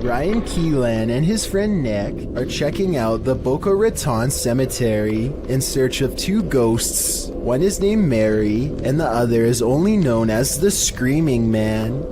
Ryan Keelan and his friend Nick are checking out the Boca Raton Cemetery in search of two ghosts. One is named Mary, and the other is only known as the Screaming Man.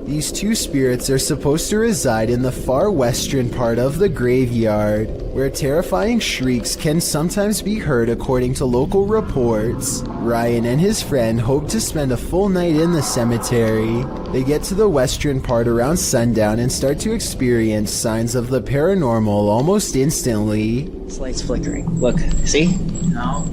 These two spirits are supposed to reside in the far western part of the graveyard, where terrifying shrieks can sometimes be heard according to local reports. Ryan and his friend hope to spend a full night in the cemetery. They get to the western part around sundown and start to experience signs of the paranormal almost instantly. This light's flickering. Look, see? No.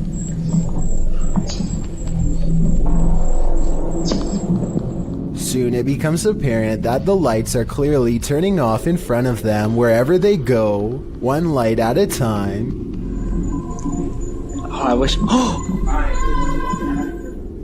Soon it becomes apparent that the lights are clearly turning off in front of them wherever they go, one light at a time. Oh, I wish.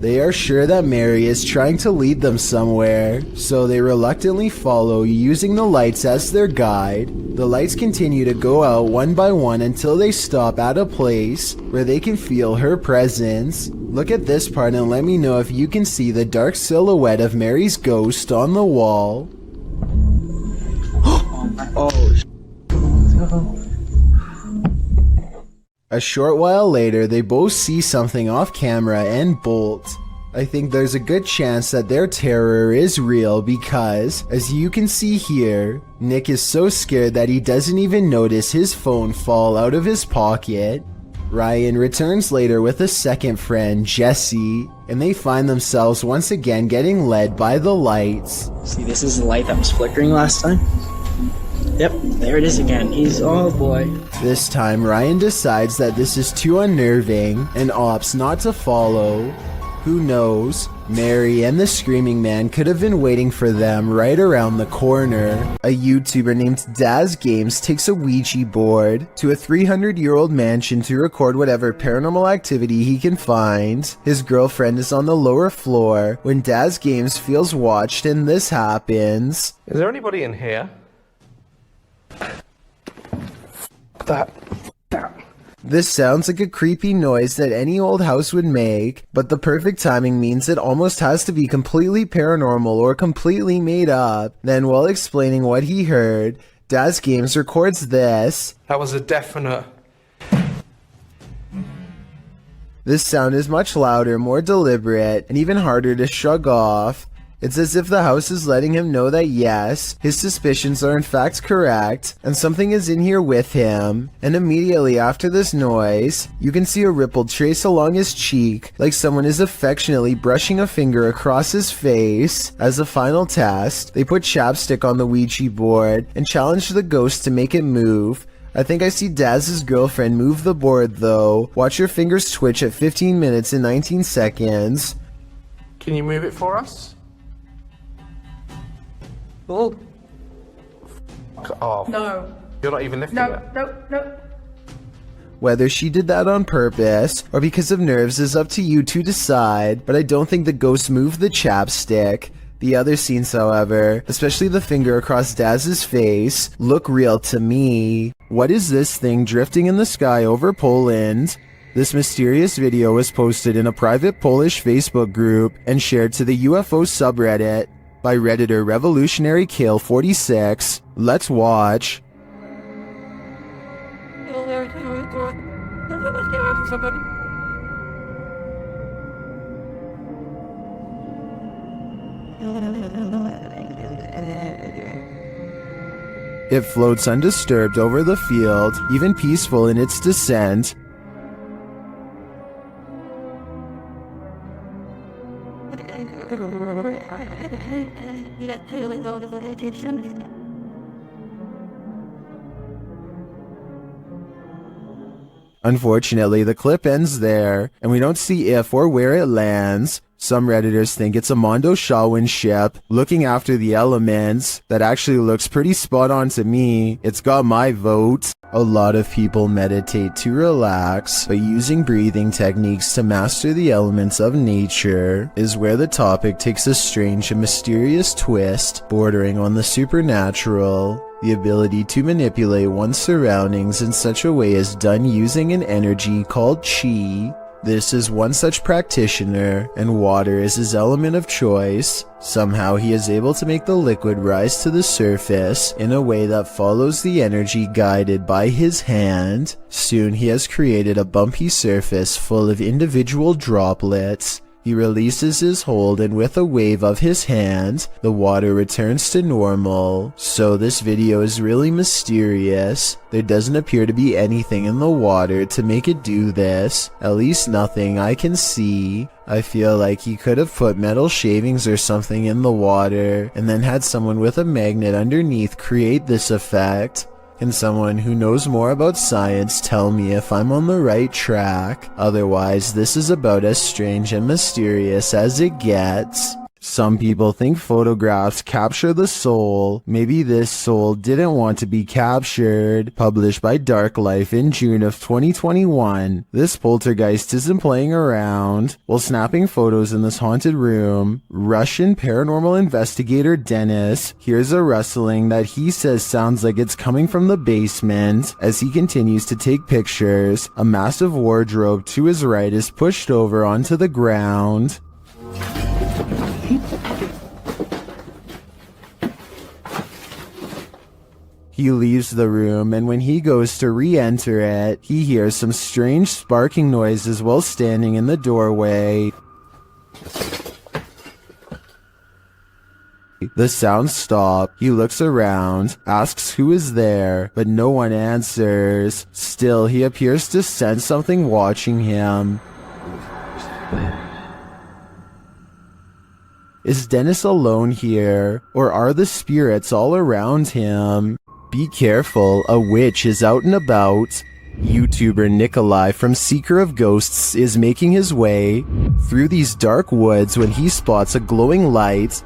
They are sure that Mary is trying to lead them somewhere, so they reluctantly follow, using the lights as their guide. The lights continue to go out one by one until they stop at a place where they can feel her presence. Look at this part and let me know if you can see the dark silhouette of Mary's ghost on the wall. A short while later, they both see something off camera and bolt. I think there's a good chance that their terror is real because, as you can see here, Nick is so scared that he doesn't even notice his phone fall out of his pocket. Ryan returns later with a second friend, Jesse, and they find themselves once again getting led by the lights. See, this is the light that was flickering last time? Yep, there it is again. Oh boy. This time, Ryan decides that this is too unnerving and opts not to follow. Who knows? Mary and the Screaming Man could have been waiting for them right around the corner. A YouTuber named Daz Games takes a Ouija board to a 300-year-old mansion to record whatever paranormal activity he can find. His girlfriend is on the lower floor when Daz Games feels watched, and this happens. Is there anybody in here? That. This sounds like a creepy noise that any old house would make, but the perfect timing means it almost has to be completely paranormal or completely made up. Then, while explaining what he heard, Daz Games records this. That was a definite. This sound is much louder, more deliberate, and even harder to shrug off. It's as if the house is letting him know that yes, his suspicions are in fact correct, and something is in here with him. And immediately after this noise, you can see a ripple trace along his cheek, like someone is affectionately brushing a finger across his face. As a final test, they put chapstick on the Ouija board and challenge the ghost to make it move. I think I see Daz's girlfriend move the board though. Watch your fingers twitch at 15 minutes and 19 seconds. Can you move it for us? Oh. Oh. No. You're not even lifting it? No. Whether she did that on purpose or because of nerves is up to you to decide, but I don't think the ghost moved the chapstick. The other scenes, however, especially the finger across Daz's face, look real to me. What is this thing drifting in the sky over Poland? This mysterious video was posted in a private Polish Facebook group and shared to the UFO subreddit by Redditor Revolutionary Kale 46. Let's watch. It floats undisturbed over the field, even peaceful in its descent. Unfortunately, the clip ends there, and we don't see if or where it lands. Some Redditors think it's a Mondo Shawin ship looking after the elements. That actually looks pretty spot on to me. It's got my vote. A lot of people meditate to relax, but using breathing techniques to master the elements of nature is where the topic takes a strange and mysterious twist, bordering on the supernatural. The ability to manipulate one's surroundings in such a way is done using an energy called chi. This is one such practitioner, and water is his element of choice. Somehow he is able to make the liquid rise to the surface in a way that follows the energy guided by his hand. Soon he has created a bumpy surface full of individual droplets. He releases his hold, and with a wave of his hand, the water returns to normal. So this video is really mysterious. There doesn't appear to be anything in the water to make it do this. At least nothing I can see. I feel like he could have put metal shavings or something in the water, and then had someone with a magnet underneath create this effect. Can someone who knows more about science tell me if I'm on the right track? Otherwise, this is about as strange and mysterious as it gets. Some people think photographs capture the soul. Maybe this soul didn't want to be captured. Published by Dark Life in June of 2021. This poltergeist isn't playing around. While snapping photos in this haunted room, Russian paranormal investigator Dennis hears a rustling that he says sounds like it's coming from the basement. As he continues to take pictures, a massive wardrobe to his right is pushed over onto the ground. He leaves the room, and when he goes to re-enter it, he hears some strange sparking noises while standing in the doorway. The sounds stop. He looks around, asks who is there, but no one answers. Still, he appears to sense something watching him. Is Dennis alone here, or are the spirits all around him? Be careful, a witch is out and about. YouTuber Nikolai from Seeker of Ghosts is making his way through these dark woods when he spots a glowing light.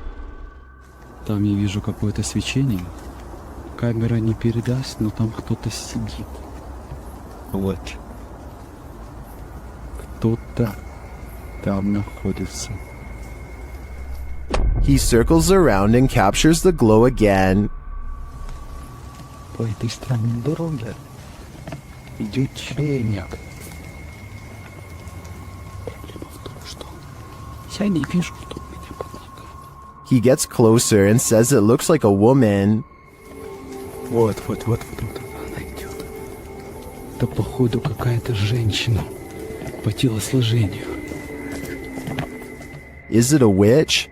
Там я вижу какое-то свечение. Камера не передаст, но там кто-то сидит. Вот. Кто-то там находится. He circles around and captures the glow again. По этой странной дороге идет человек. Проблема в том, что я не вижу, кто меня помогает. He gets closer and says it looks like a woman. Вот она идет. Это походу какая-то женщина по телосложению. Is it a witch?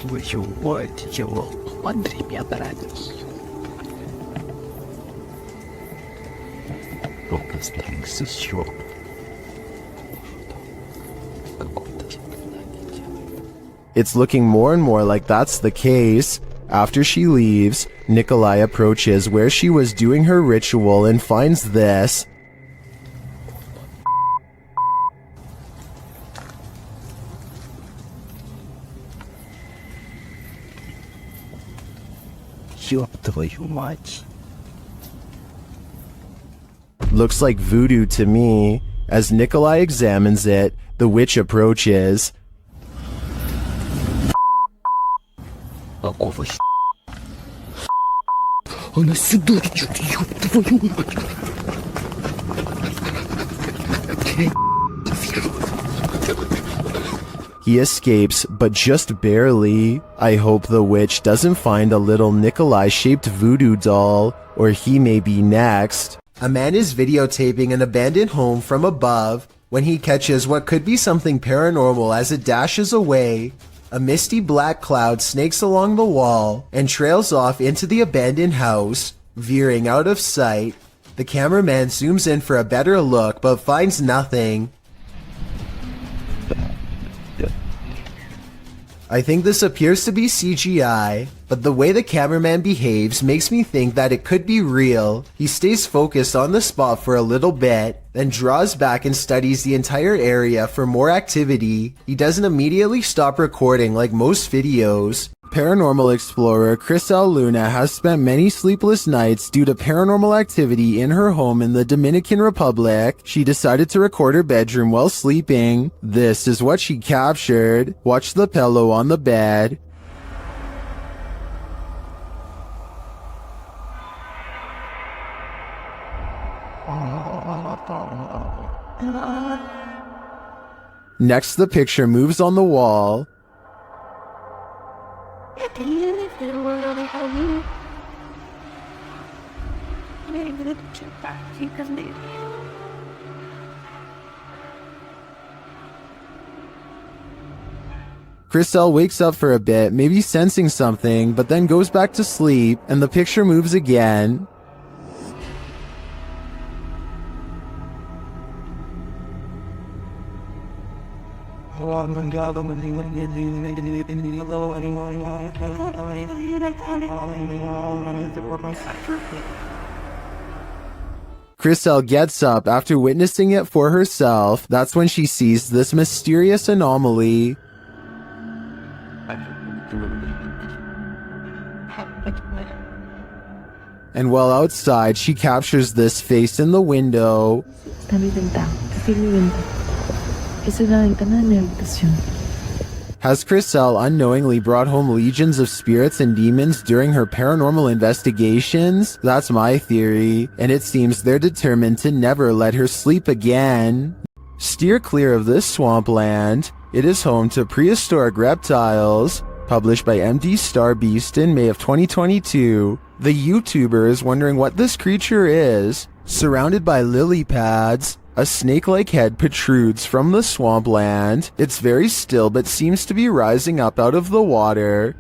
Твою мать, его, смотри, меня нравится. Только старался еще. Какой-то заклинание. It's looking more and more like that's the case. After she leaves, Nikolai approaches where she was doing her ritual and finds this. Ёб твою мать. Looks like voodoo to me. As Nikolai examines it, the witch approaches. Какого Она сюда идет, ёб твою мать. He escapes, but just barely. I hope the witch doesn't find a little Nikolai-shaped voodoo doll, or he may be next. A man is videotaping an abandoned home from above when he catches what could be something paranormal as it dashes away. A misty black cloud snakes along the wall and trails off into the abandoned house, veering out of sight. The cameraman zooms in for a better look but finds nothing. I think this appears to be CGI, but the way the cameraman behaves makes me think that it could be real. He stays focused on the spot for a little bit, then draws back and studies the entire area for more activity. He doesn't immediately stop recording like most videos. Paranormal explorer Chris L. Luna has spent many sleepless nights due to paranormal activity in her home in the Dominican Republic. She decided to record her bedroom while sleeping. This is what she captured. Watch the pillow on the bed. Next, the picture moves on the wall. Chriselle wakes up for a bit, maybe sensing something, but then goes back to sleep, and the picture moves again. Chriselle gets up after witnessing it for herself. That's when she sees this mysterious anomaly. And while outside, she captures this face in the window. Has Chriselle unknowingly brought home legions of spirits and demons during her paranormal investigations? That's my theory, and it seems they're determined to never let her sleep again. Steer clear of this swampland. It is home to prehistoric reptiles. Published by MD Starbeast in May of 2022. The YouTuber is wondering what this creature is. Surrounded by lily pads, a snake-like head protrudes from the swampland. It's very still but seems to be rising up out of the water.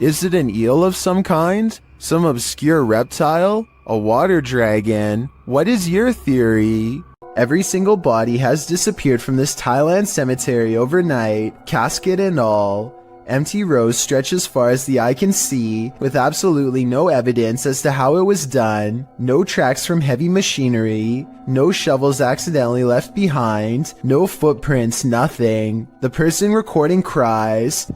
Is it an eel of some kind? Some obscure reptile? A water dragon? What is your theory? Every single body has disappeared from this Thailand cemetery overnight, casket and all. Empty rows stretch as far as the eye can see, with absolutely no evidence as to how it was done, no tracks from heavy machinery, no shovels accidentally left behind, no footprints, nothing. The person recording cries.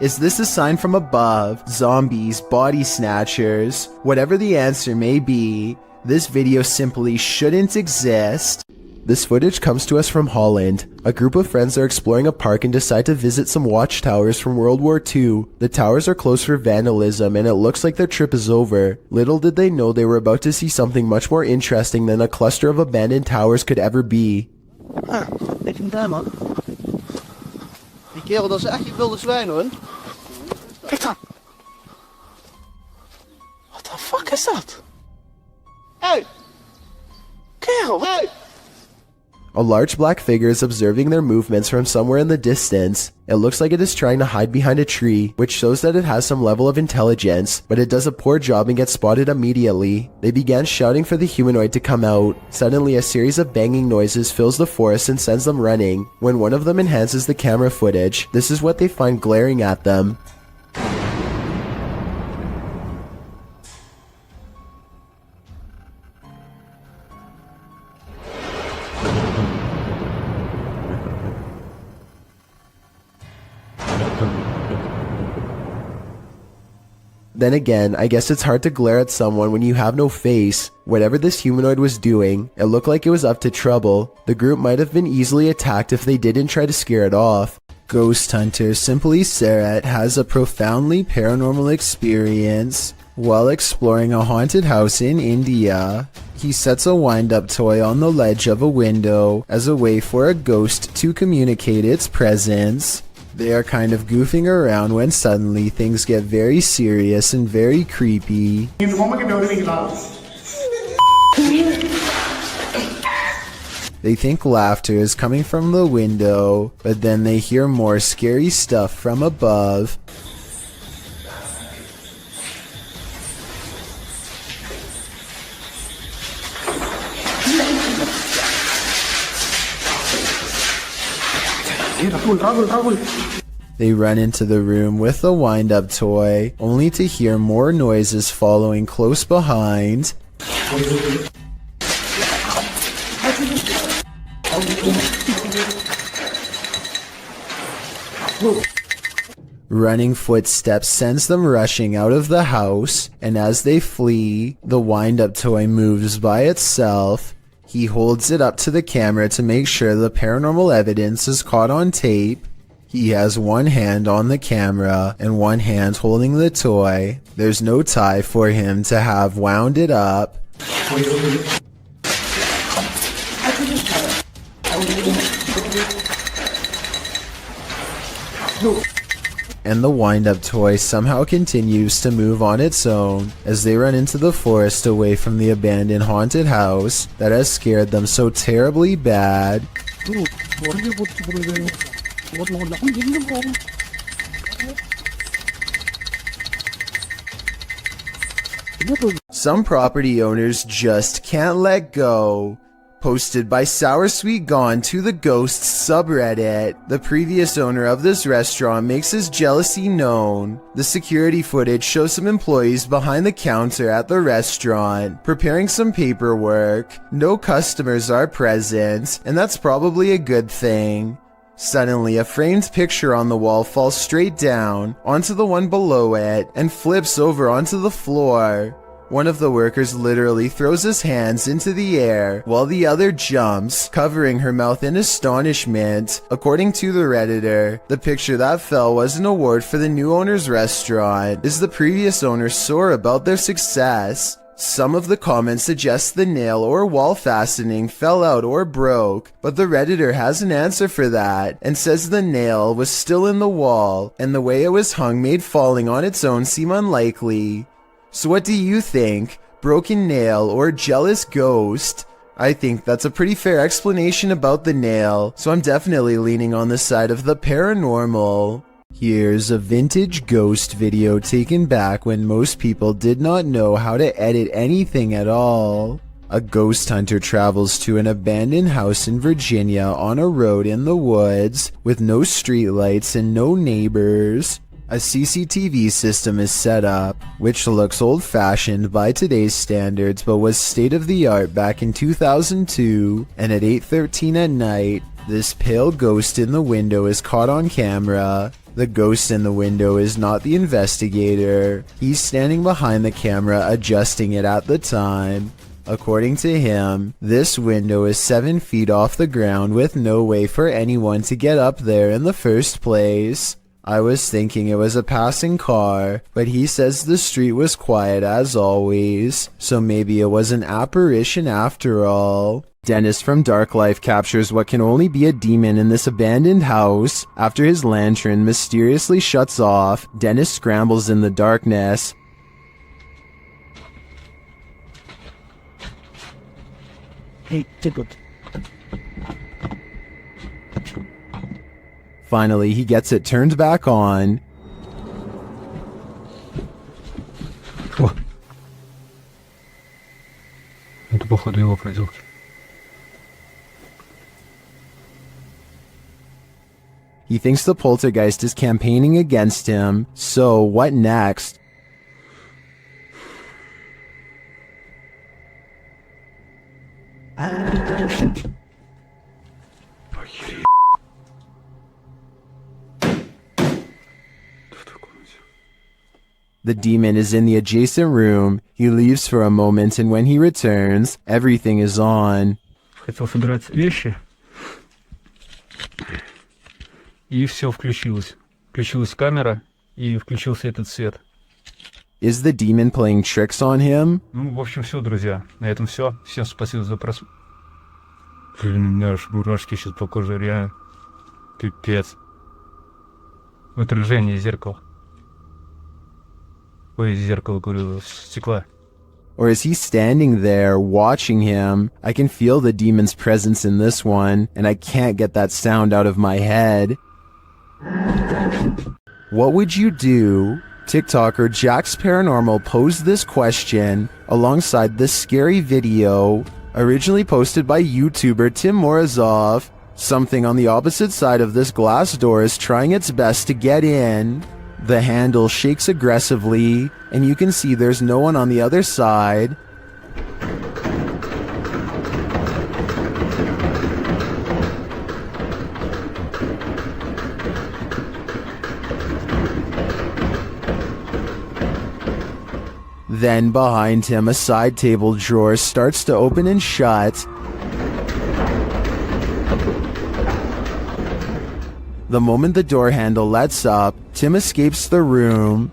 Is this a sign from above? Zombies, body snatchers? Whatever the answer may be, this video simply shouldn't exist. This footage comes to us from Holland. A group of friends are exploring a park and decide to visit some watchtowers from World War II. The towers are closed for vandalism and it looks like their trip is over. Little did they know they were about to see something much more interesting than a cluster of abandoned towers could ever be. Die kerel, dat is echt die wilde zwijn hoor. Kijk dan. What the fuck is dat? Hey! Kerel, hey! A large black figure is observing their movements from somewhere in the distance. It looks like it is trying to hide behind a tree, which shows that it has some level of intelligence, but it does a poor job and gets spotted immediately. They began shouting for the humanoid to come out. Suddenly, a series of banging noises fills the forest and sends them running. When one of them enhances the camera footage, this is what they find glaring at them. Then again, I guess it's hard to glare at someone when you have no face. Whatever this humanoid was doing, it looked like it was up to trouble. The group might have been easily attacked if they didn't try to scare it off. Ghost hunter Simply Sarat has a profoundly paranormal experience while exploring a haunted house in India. He sets a wind-up toy on the ledge of a window as a way for a ghost to communicate its presence. They are kind of goofing around when suddenly things get very serious and very creepy. They think laughter is coming from the window, but then they hear more scary stuff from above. They run into the room with the wind-up toy, only to hear more noises following close behind. Running footsteps sends them rushing out of the house, and as they flee, the wind-up toy moves by itself. He holds it up to the camera to make sure the paranormal evidence is caught on tape. He has one hand on the camera and one hand holding the toy. There's no tie for him to have wound it up. And the wind-up toy somehow continues to move on its own as they run into the forest away from the abandoned haunted house that has scared them so terribly bad. Some property owners just can't let go. Posted by Sour Sweet Gone to the Ghosts subreddit, the previous owner of this restaurant makes his jealousy known. The security footage shows some employees behind the counter at the restaurant, preparing some paperwork. No customers are present, and that's probably a good thing. Suddenly, a framed picture on the wall falls straight down onto the one below it and flips over onto the floor. One of the workers literally throws his hands into the air while the other jumps, covering her mouth in astonishment. According to the Redditor, the picture that fell was an award for the new owner's restaurant, as the previous owner sore about their success. Some of the comments suggest the nail or wall fastening fell out or broke, but the Redditor has an answer for that and says the nail was still in the wall and the way it was hung made falling on its own seem unlikely. So what do you think? Broken nail or jealous ghost? I think that's a pretty fair explanation about the nail, so I'm definitely leaning on the side of the paranormal. Here's a vintage ghost video taken back when most people did not know how to edit anything at all. A ghost hunter travels to an abandoned house in Virginia on a road in the woods with no streetlights and no neighbors. A CCTV system is set up, which looks old-fashioned by today's standards but was state-of-the-art back in 2002, and at 8:13 at night, this pale ghost in the window is caught on camera. The ghost in the window is not the investigator. He's standing behind the camera adjusting it at the time. According to him, this window is 7 feet off the ground with no way for anyone to get up there in the first place. I was thinking it was a passing car, but he says the street was quiet as always, so maybe it was an apparition after all. Dennis from Dark Life captures what can only be a demon in this abandoned house. After his lantern mysteriously shuts off, Dennis scrambles in the darkness. Hey, Tidwood. Finally, he gets it turned back on. Это, походу, его проделки. He thinks the poltergeist is campaigning against him, so what next? The demon is in the adjacent room. He leaves for a moment, and when he returns, everything is on. Хотел собирать вещи. И все включилось. Включилась камера, и включился этот свет. Is the demon playing tricks on him? Ну, в общем, все, друзья. На этом все. Всем спасибо за просмотр. Блин, у меня аж мурашки сейчас по коже, реально. Пипец. Отражение зеркала. Ой, зеркало, говорю, стекла. Or is he standing there watching him? I can feel the demon's presence in this one, and I can't get that sound out of my head. What would you do? TikToker Jack's Paranormal posed this question alongside this scary video, originally posted by YouTuber Tim Morozov. Something on the opposite side of this glass door is trying its best to get in. The handle shakes aggressively, and you can see there's no one on the other side. Then behind him, a side table drawer starts to open and shut. The moment the door handle lets up, Tim escapes the room.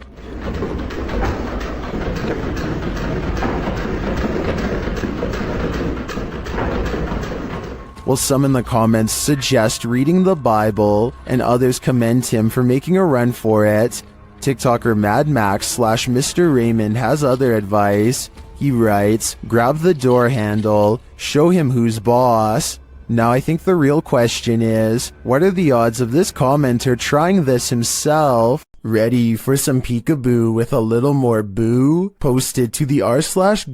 While some in the comments suggest reading the Bible, and others commend Tim for making a run for it, TikToker Mad Max / Mr. Raymond has other advice. He writes, grab the door handle, show him who's boss. Now I think the real question is, what are the odds of this commenter trying this himself? Ready for some peekaboo with a little more boo? Posted to the r/ghosts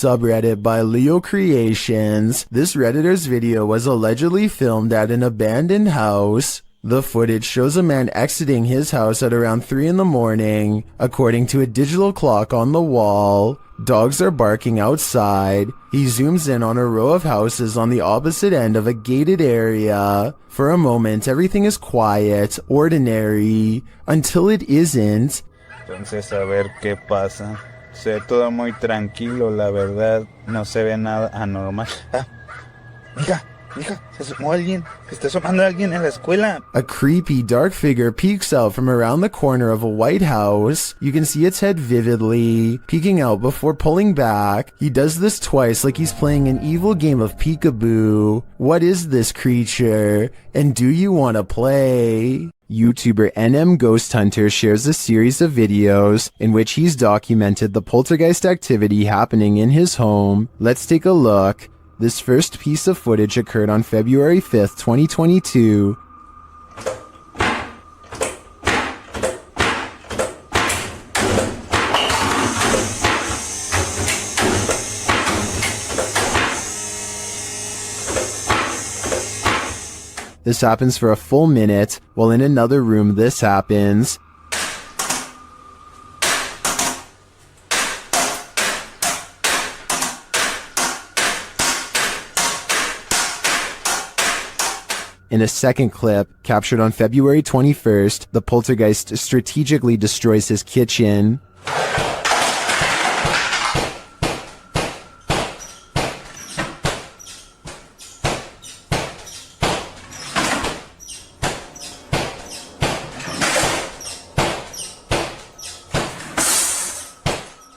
subreddit by Leo Creations. This Redditor's video was allegedly filmed at an abandoned house. The footage shows a man exiting his house at around 3 in the morning, according to a digital clock on the wall. Dogs are barking outside. He zooms in on a row of houses on the opposite end of a gated area. For a moment, everything is quiet, ordinary, until it isn't. Entonces, a ver qué pasa. Se ve todo muy tranquilo, la verdad. No se ve nada anormal. Mija, se asomó alguien. Se está asomando alguien en la escuela. A creepy dark figure peeks out from around the corner of a white house. You can see its head vividly, peeking out before pulling back. He does this twice like he's playing an evil game of peekaboo. What is this creature? And do you want to play? YouTuber NM Ghost Hunter shares a series of videos in which he's documented the poltergeist activity happening in his home. Let's take a look. This first piece of footage occurred on February 5th, 2022. This happens for a full minute, while in another room this happens. In a second clip, captured on February 21st, the poltergeist strategically destroys his kitchen.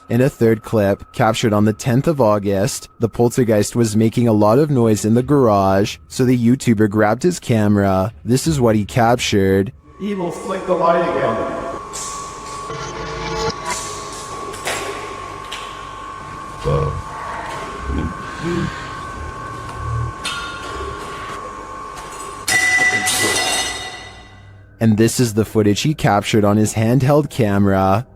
In a third clip, captured on the 10th of August, the poltergeist was making a lot of noise in the garage, so the YouTuber grabbed his camera. This is what he captured. Evil, flick the light again. And this is the footage he captured on his handheld camera.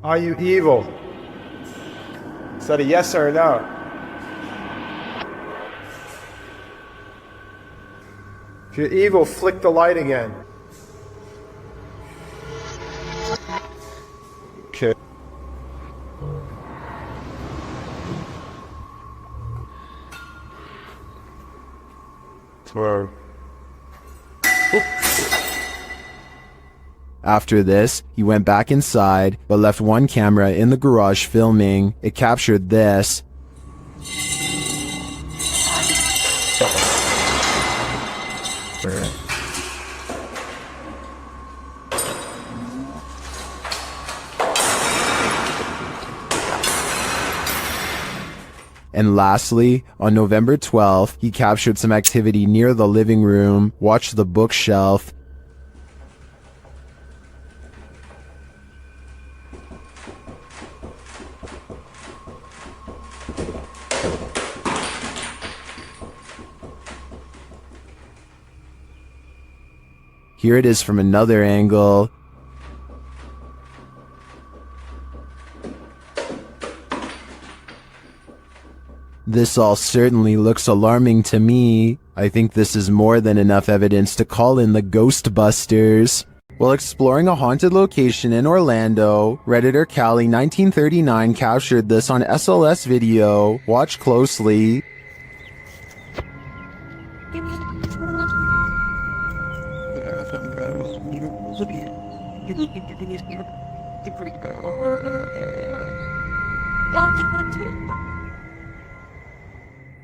Are you evil? Is that a yes or a no? If you're evil, flick the light again. Okay. Whoa. After this, he went back inside, but left one camera in the garage filming. It captured this. And lastly, on November 12th, he captured some activity near the living room. Watch the bookshelf. Here it is from another angle. This all certainly looks alarming to me. I think this is more than enough evidence to call in the Ghostbusters. While exploring a haunted location in Orlando, Redditor Callie1939 captured this on SLS video. Watch closely.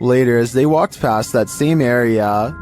Later, as they walked past that same area,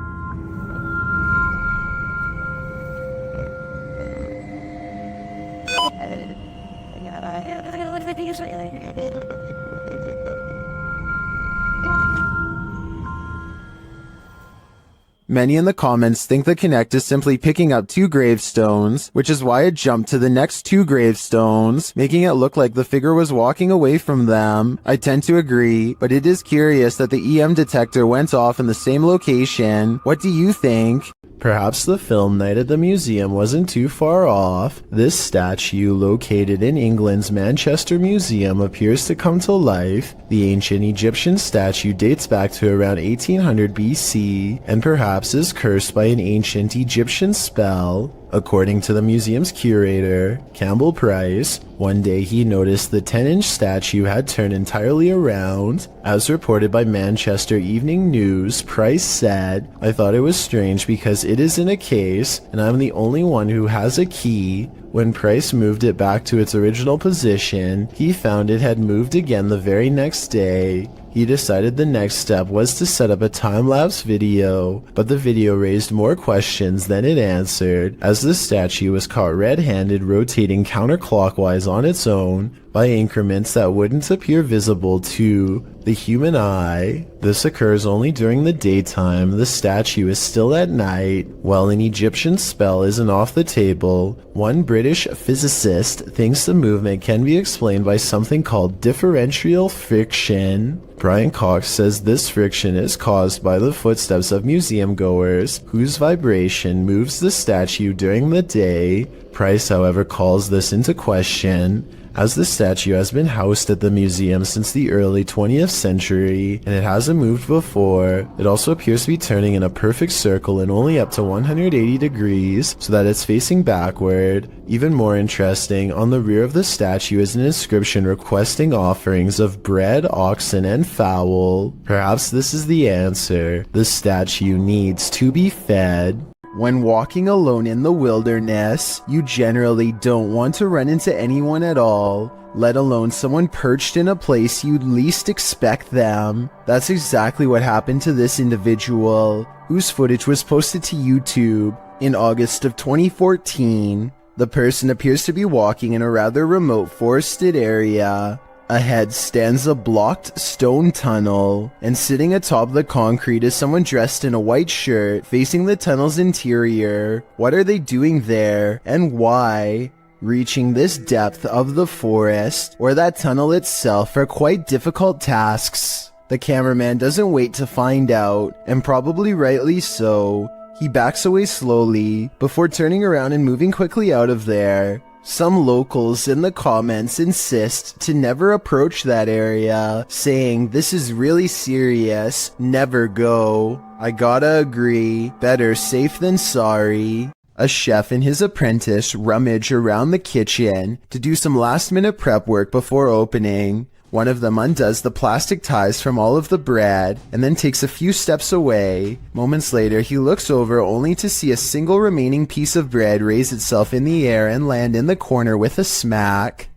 Many in the comments think the Connect is simply picking up 2 gravestones, which is why it jumped to the next 2 gravestones, making it look like the figure was walking away from them. I tend to agree, but it is curious that the EM detector went off in the same location. What do you think? Perhaps the film night at the museum wasn't too far off. This statue, located in England's Manchester Museum, appears to come to life. The ancient Egyptian statue dates back to around 1800 BC, and perhaps is cursed by an ancient Egyptian spell. According to the museum's curator, Campbell Price, one day he noticed the 10-inch statue had turned entirely around. As reported by Manchester Evening News, Price said, "I thought it was strange because it is in a case, and I'm the only one who has a key. When Price moved it back to its original position, he found it had moved again the very next day. He decided the next step was to set up a time-lapse video, but the video raised more questions than it answered, as the statue was caught red-handed rotating counterclockwise on its own by increments that wouldn't appear visible to the human eye. This occurs only during the daytime. The statue is still at night. While an Egyptian spell isn't off the table, one British physicist thinks the movement can be explained by something called differential friction. Brian Cox says this friction is caused by the footsteps of museum goers, whose vibration moves the statue during the day. Price, however, calls this into question, as the statue has been housed at the museum since the early 20th century, and it hasn't moved before. It also appears to be turning in a perfect circle and only up to 180 degrees, so that it's facing backward. Even more interesting, on the rear of the statue is an inscription requesting offerings of bread, oxen, and fowl. Perhaps this is the answer. The statue needs to be fed. When walking alone in the wilderness, you generally don't want to run into anyone at all, let alone someone perched in a place you'd least expect them. That's exactly what happened to this individual, whose footage was posted to YouTube in August of 2014. The person appears to be walking in a rather remote forested area. Ahead stands a blocked stone tunnel, and sitting atop the concrete is someone dressed in a white shirt facing the tunnel's interior. What are they doing there, and why? Reaching this depth of the forest, or that tunnel itself, are quite difficult tasks. The cameraman doesn't wait to find out, and probably rightly so. He backs away slowly, before turning around and moving quickly out of there. Some locals in the comments insist to never approach that area, saying this is really serious, never go. I gotta agree, better safe than sorry. A chef and his apprentice rummage around the kitchen to do some last-minute prep work before opening. One of them undoes the plastic ties from all of the bread and then takes a few steps away. Moments later, he looks over only to see a single remaining piece of bread raise itself in the air and land in the corner with a smack.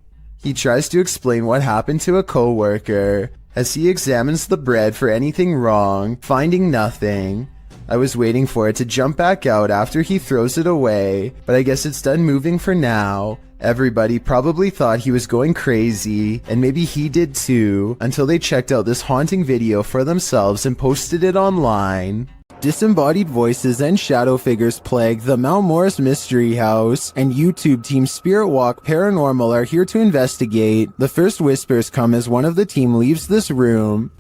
He tries to explain what happened to a coworker as he examines the bread for anything wrong, finding nothing. I was waiting for it to jump back out after he throws it away, but I guess it's done moving for now. Everybody probably thought he was going crazy, and maybe he did too, until they checked out this haunting video for themselves and posted it online. Disembodied voices and shadow figures plague the Mount Morris Mystery House, and YouTube team Spirit Walk Paranormal are here to investigate. The first whispers come as one of the team leaves this room.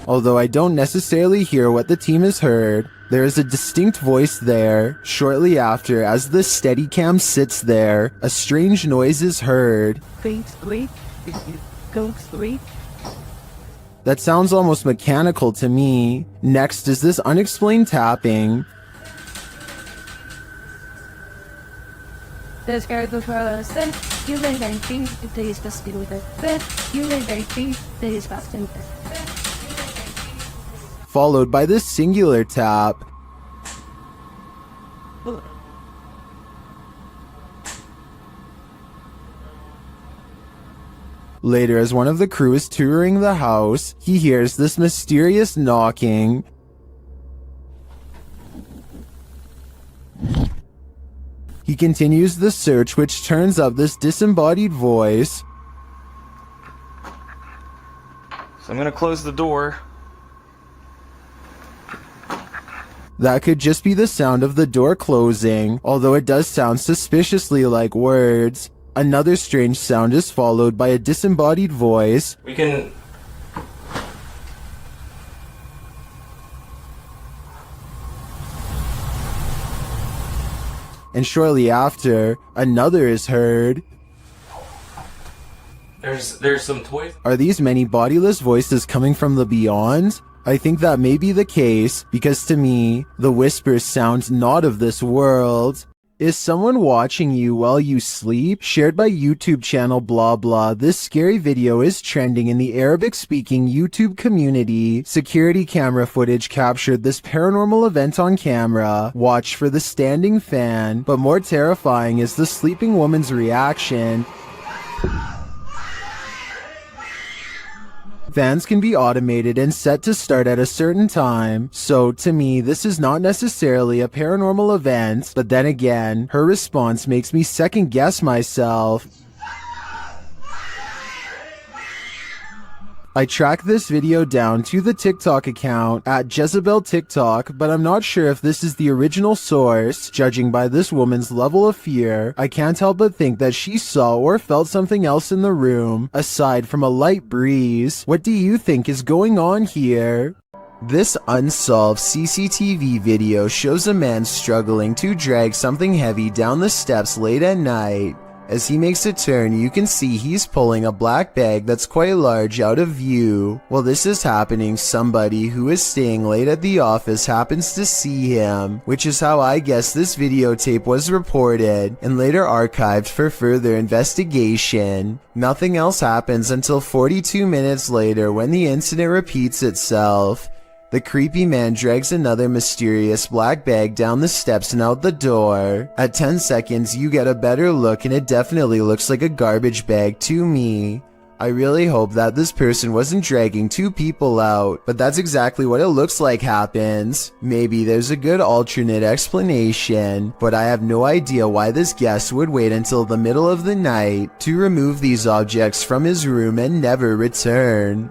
Although I don't necessarily hear what the team has heard, there is a distinct voice there. Shortly after, as the Steadicam sits there, a strange noise is heard. That sounds almost mechanical to me. Next is this unexplained tapping. Followed by this singular tap. Later, as one of the crew is touring the house, he hears this mysterious knocking. He continues the search, which turns up this disembodied voice. So I'm gonna close the door. That could just be the sound of the door closing, although it does sound suspiciously like words. Another strange sound is followed by a disembodied voice. We can... And shortly after, another is heard. There's some toys. Are these many bodiless voices coming from the beyond? I think that may be the case, because to me, the whispers sound not of this world. Is someone watching you while you sleep? Shared by YouTube channel blah blah. This scary video is trending in the Arabic-speaking YouTube community. Security camera footage captured this paranormal event on camera. Watch for the standing fan. But more terrifying is the sleeping woman's reaction. Fans can be automated and set to start at a certain time, so to me this is not necessarily a paranormal event, but then again, her response makes me second guess myself. I tracked this video down to the TikTok account at Jezebel TikTok, but I'm not sure if this is the original source. Judging by this woman's level of fear, I can't help but think that she saw or felt something else in the room, aside from a light breeze. What do you think is going on here? This unsolved CCTV video shows a man struggling to drag something heavy down the steps late at night. As he makes a turn, you can see he's pulling a black bag that's quite large out of view. While this is happening, somebody who is staying late at the office happens to see him, which is how I guess this videotape was reported and later archived for further investigation. Nothing else happens until 42 minutes later when the incident repeats itself. The creepy man drags another mysterious black bag down the steps and out the door. At 10 seconds, you get a better look and it definitely looks like a garbage bag to me. I really hope that this person wasn't dragging two people out, but that's exactly what it looks like happens. Maybe there's a good alternate explanation, but I have no idea why this guest would wait until the middle of the night to remove these objects from his room and never return.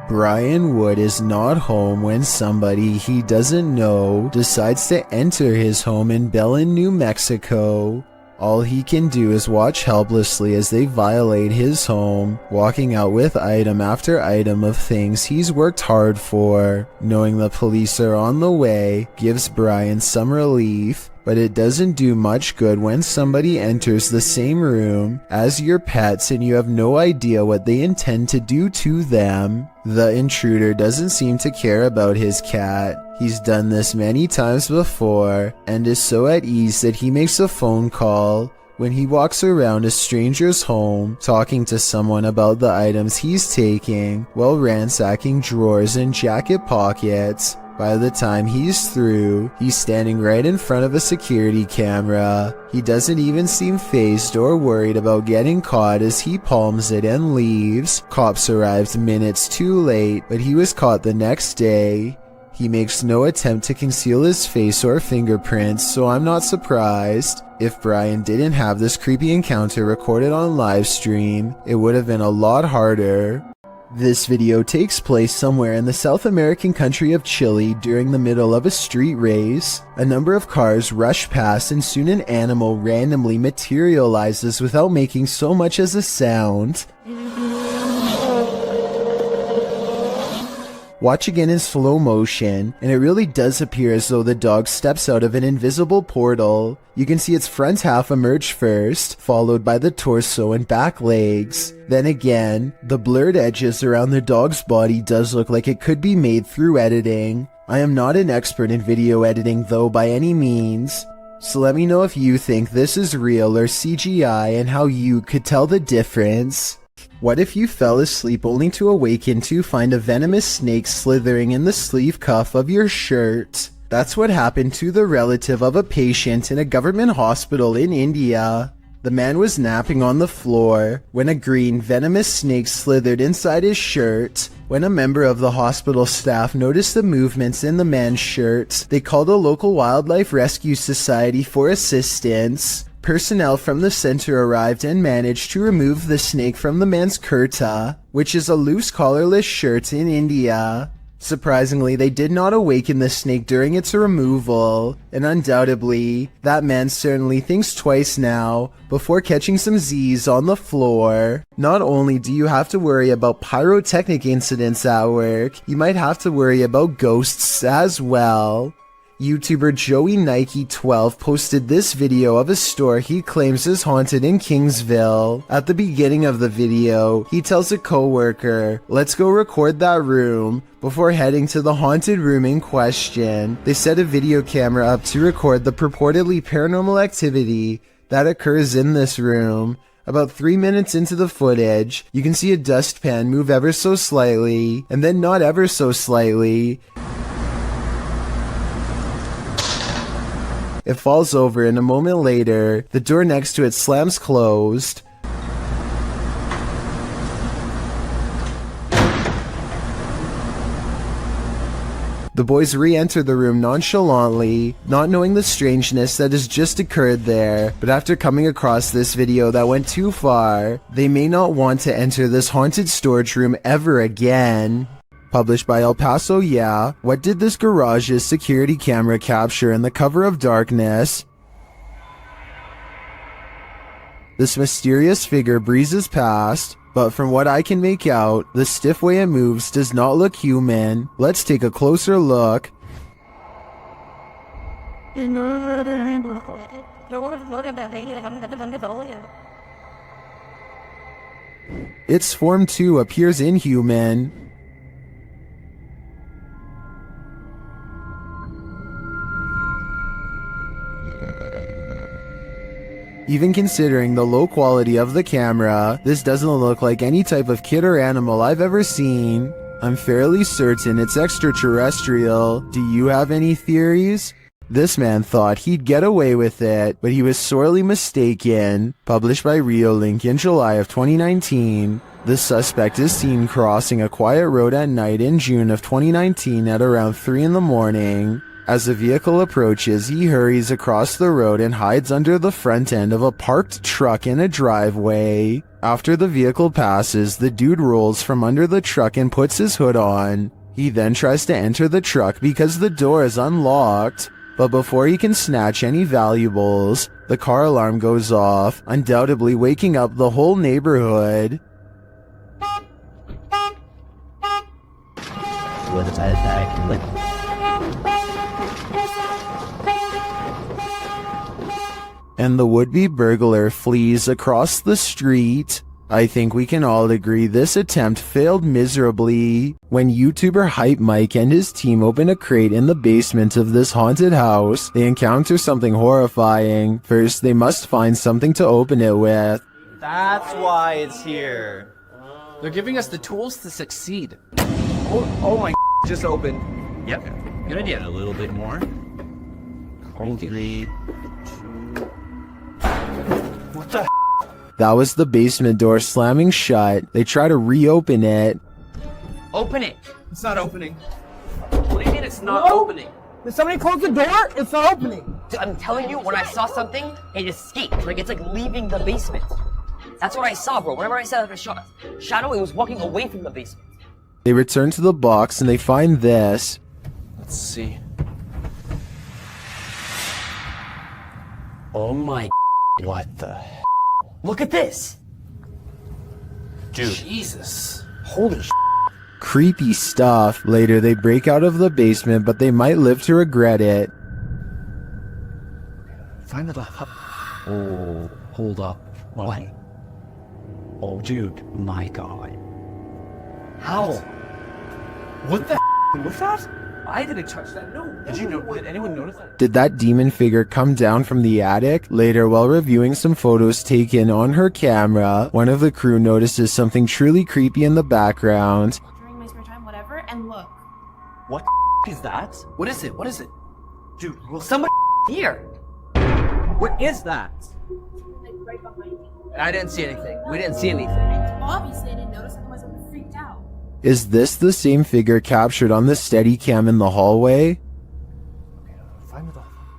Brian Wood is not home when somebody he doesn't know decides to enter his home in Belen, New Mexico. All he can do is watch helplessly as they violate his home, walking out with item after item of things he's worked hard for. Knowing the police are on the way gives Brian some relief, but it doesn't do much good when somebody enters the same room as your pets and you have no idea what they intend to do to them. The intruder doesn't seem to care about his cat. He's done this many times before and is so at ease that he makes a phone call when he walks around a stranger's home talking to someone about the items he's taking while ransacking drawers and jacket pockets. By the time he's through, he's standing right in front of a security camera. He doesn't even seem fazed or worried about getting caught as he palms it and leaves. Cops arrived minutes too late, but he was caught the next day. He makes no attempt to conceal his face or fingerprints, so I'm not surprised. If Brian didn't have this creepy encounter recorded on live stream, it would have been a lot harder. This video takes place somewhere in the South American country of Chile during the middle of a street race. A number of cars rush past and soon an animal randomly materializes without making so much as a sound. Watch again in slow motion, and it really does appear as though the dog steps out of an invisible portal. You can see its front half emerge first, followed by the torso and back legs. Then again, the blurred edges around the dog's body does look like it could be made through editing. I am not an expert in video editing though by any means, so let me know if you think this is real or CGI and how you could tell the difference. What if you fell asleep only to awaken to find a venomous snake slithering in the sleeve cuff of your shirt? That's what happened to the relative of a patient in a government hospital in India. The man was napping on the floor when a green venomous snake slithered inside his shirt. When a member of the hospital staff noticed the movements in the man's shirt, they called a local wildlife rescue society for assistance. Personnel from the center arrived and managed to remove the snake from the man's kurta, which is a loose collarless shirt in India. Surprisingly, they did not awaken the snake during its removal, and undoubtedly, that man certainly thinks twice now before catching some Z's on the floor. Not only do you have to worry about pyrotechnic incidents at work, you might have to worry about ghosts as well. YouTuber Joey Nike 12 posted this video of a store he claims is haunted in Kingsville. At the beginning of the video, he tells a coworker, "Let's go record that room," before heading to the haunted room in question. They set a video camera up to record the purportedly paranormal activity that occurs in this room. About 3 minutes into the footage, you can see a dustpan move ever so slightly, and then not ever so slightly. It falls over, and a moment later, the door next to it slams closed. The boys re-enter the room nonchalantly, not knowing the strangeness that has just occurred there, but after coming across this video that went too far, they may not want to enter this haunted storage room ever again. Published by El Paso, yeah. What did this garage's security camera capture in the cover of darkness? This mysterious figure breezes past, but from what I can make out, the stiff way it moves does not look human. Let's take a closer look. Its form too appears inhuman. Even considering the low quality of the camera, this doesn't look like any type of kid or animal I've ever seen. I'm fairly certain it's extraterrestrial. Do you have any theories? This man thought he'd get away with it, but he was sorely mistaken. Published by Reolink in July of 2019. The suspect is seen crossing a quiet road at night in June of 2019 at around 3 in the morning. As the vehicle approaches, he hurries across the road and hides under the front end of a parked truck in a driveway. After the vehicle passes, the dude rolls from under the truck and puts his hood on. He then tries to enter the truck because the door is unlocked. But before he can snatch any valuables, the car alarm goes off, undoubtedly waking up the whole neighborhood. And the would-be burglar flees across the street. I think we can all agree this attempt failed miserably. When YouTuber Hype Mike and his team open a crate in the basement of this haunted house, they encounter something horrifying. First, they must find something to open it with. That's why it's here. They're giving us the tools to succeed. Oh my just opened. Yep. Good idea. A little bit more. Three. What the? That was the basement door slamming shut. They try to reopen it. Open it. It's not opening. What do you mean it's not opening? Did somebody close the door? It's not opening. I'm telling you, when I saw something, it escaped. Like, it's like leaving the basement. That's what I saw, bro. Whenever I saw a shadow, it was walking away from the basement. They return to the box and they find this. Let's see. Oh my. What the? Look at this. Dude. Jesus. Holy sh**. Creepy stuff. Later they break out of the basement, but they might live to regret it. Find the. Oh, hold up. What? Oh, dude. My God. How? What the was that? I didn't touch that. No. Did anyone notice that? Did that demon figure come down from the attic? Later, while reviewing some photos taken on her camera, one of the crew notices something truly creepy in the background. During my spare time, whatever, and look. What is that? What is it? What is it? Dude, will someone here? What is that? Like right behind me. I didn't see anything. We didn't see anything. Obviously, I didn't notice. Otherwise, I would have freaked out. Is this the same figure captured on the Steadicam in the hallway?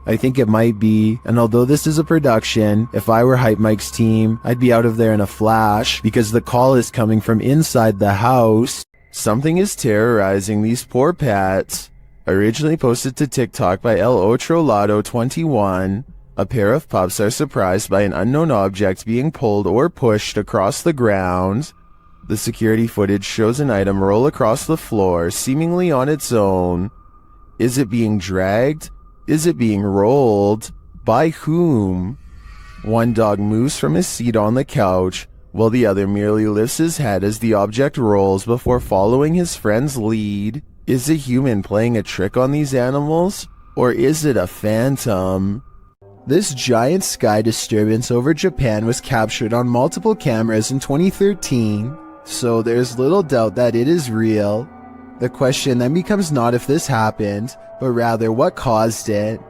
I think it might be, and although this is a production, if I were Hype Mike's team, I'd be out of there in a flash because the call is coming from inside the house. Something is terrorizing these poor pets. Originally posted to TikTok by El Otro Lado 21, a pair of pups are surprised by an unknown object being pulled or pushed across the ground. The security footage shows an item roll across the floor, seemingly on its own. Is it being dragged? Is it being rolled? By whom? One dog moves from his seat on the couch, while the other merely lifts his head as the object rolls before following his friend's lead. Is a human playing a trick on these animals? Or is it a phantom? This giant sky disturbance over Japan was captured on multiple cameras in 2013, so there's little doubt that it is real. The question then becomes not if this happened, but rather what caused it.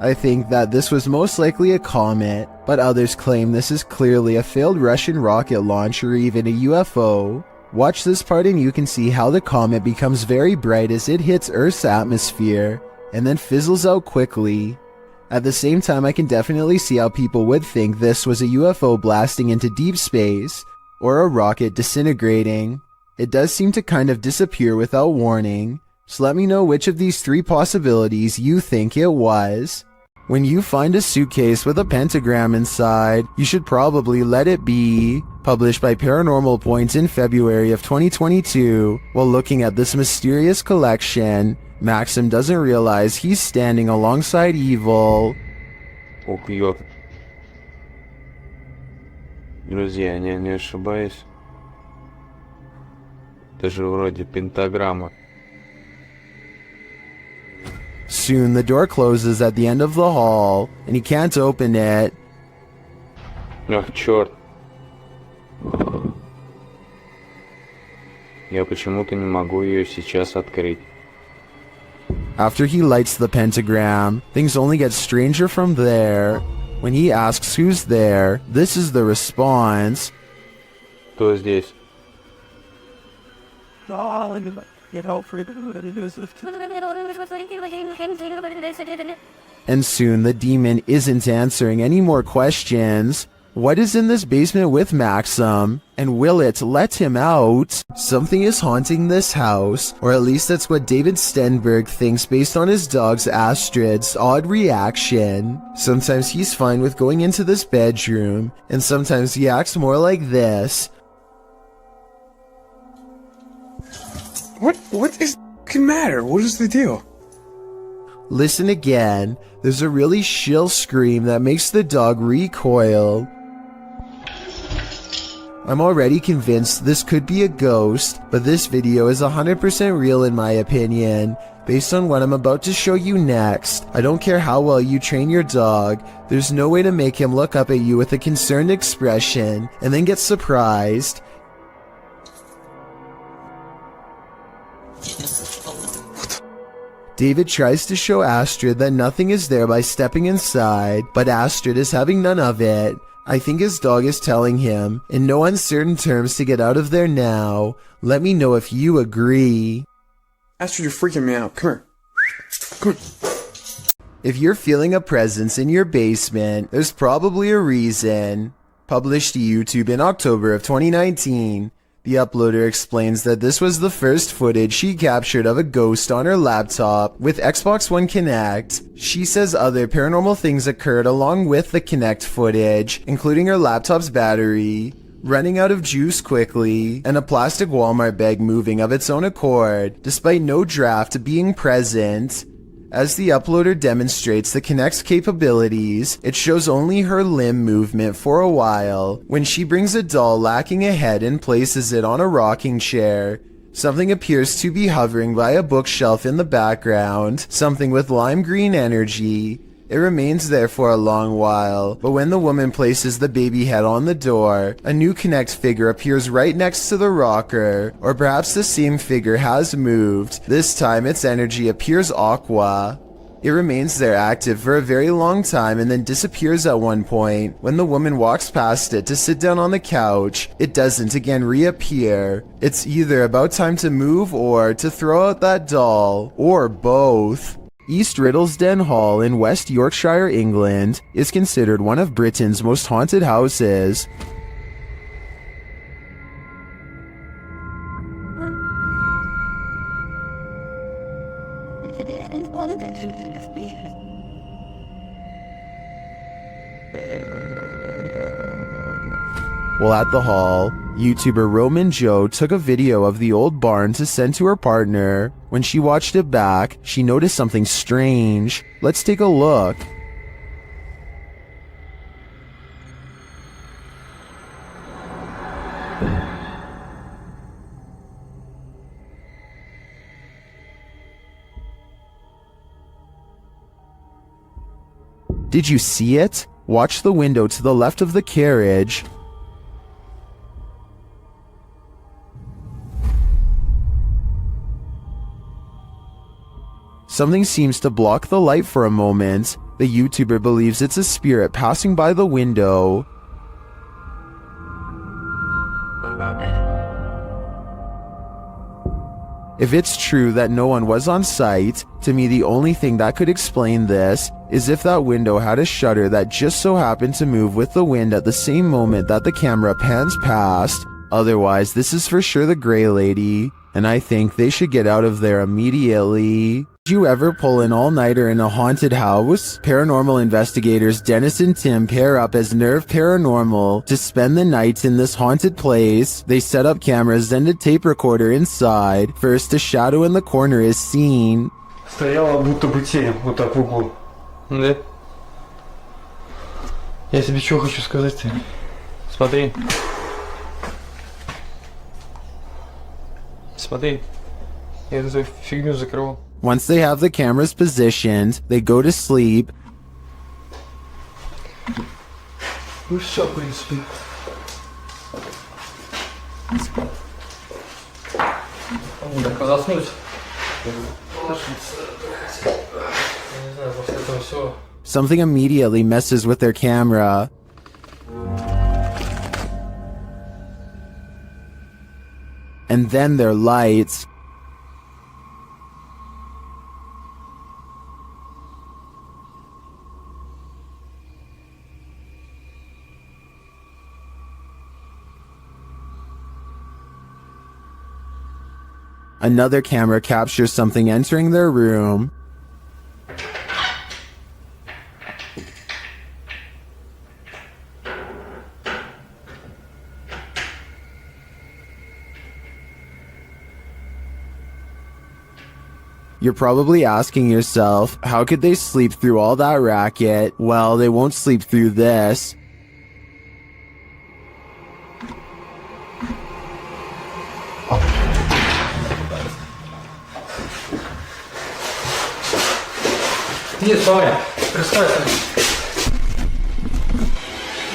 I think that this was most likely a comet, but others claim this is clearly a failed Russian rocket launch or even a UFO. Watch this part and you can see how the comet becomes very bright as it hits Earth's atmosphere, and then fizzles out quickly. At the same time, I can definitely see how people would think this was a UFO blasting into deep space, or a rocket disintegrating. It does seem to kind of disappear without warning, so let me know which of these three possibilities you think it was. When you find a suitcase with a pentagram inside, you should probably let it be. Published by Paranormal Points in February of 2022, while looking at this mysterious collection, Maxim doesn't realize he's standing alongside evil. Убьет. Друзья, я не ошибаюсь. Это же вроде пентаграмма. Soon the door closes at the end of the hall, and he can't open it. Ах, черт. Я почему-то не могу ее сейчас открыть. After he lights the pentagram, things only get stranger from there. When he asks who's there, this is the response. Кто здесь? And soon the demon isn't answering any more questions. What is in this basement with Maxim? And will it let him out? Something is haunting this house, or at least that's what David Stenberg thinks based on his dog's Astrid's odd reaction. Sometimes he's fine with going into this bedroom, and sometimes he acts more like this. What is the matter? What is the deal? Listen again. There's a really shrill scream that makes the dog recoil. I'm already convinced this could be a ghost, but this video is 100% real in my opinion. Based on what I'm about to show you next, I don't care how well you train your dog, there's no way to make him look up at you with a concerned expression and then get surprised. David tries to show Astrid that nothing is there by stepping inside, but Astrid is having none of it. I think his dog is telling him, in no uncertain terms, to get out of there now. Let me know if you agree. Astrid, you're freaking me out. Come here. Come here. If you're feeling a presence in your basement, there's probably a reason. Published to YouTube in October of 2019. The uploader explains that this was the first footage she captured of a ghost on her laptop with Xbox One Connect. She says other paranormal things occurred along with the Connect footage, including her laptop's battery running out of juice quickly, and a plastic Walmart bag moving of its own accord, despite no draft being present. As the uploader demonstrates the Kinect's capabilities, it shows only her limb movement for a while, when she brings a doll lacking a head and places it on a rocking chair. Something appears to be hovering by a bookshelf in the background, something with lime green energy. It remains there for a long while, but when the woman places the baby head on the door, a new Kinect figure appears right next to the rocker, or perhaps the same figure has moved. This time its energy appears aqua. It remains there active for a very long time and then disappears at one point. When the woman walks past it to sit down on the couch, it doesn't again reappear. It's either about time to move or to throw out that doll, or both. East Riddlesden Hall in West Yorkshire, England, is considered one of Britain's most haunted houses. While at the hall, YouTuber Roman Joe took a video of the old barn to send to her partner. When she watched it back, she noticed something strange. Let's take a look. Did you see it? Watch the window to the left of the carriage. Something seems to block the light for a moment. The YouTuber believes it's a spirit passing by the window. If it's true that no one was on site, to me the only thing that could explain this is if that window had a shutter that just so happened to move with the wind at the same moment that the camera pans past. Otherwise, this is for sure the Grey Lady, and I think they should get out of there immediately. Did you ever pull an all-nighter in a haunted house? Paranormal investigators Dennis and Tim pair up as Nerve Paranormal to spend the night in this haunted place. They set up cameras and a tape recorder inside. First, a shadow in the corner is seen. Стояла будто бы тень, вот так в углу. Да? Я тебе что хочу сказать-то? Смотри. Смотри. Я эту фигню закрывал. Once they have the cameras positioned, they go to sleep. Ну все, в принципе. Так, заснуть. Не знаю, после этого все. Something immediately messes with their camera. And then their lights. Another camera captures something entering their room. You're probably asking yourself, how could they sleep through all that racket? Well, they won't sleep through this.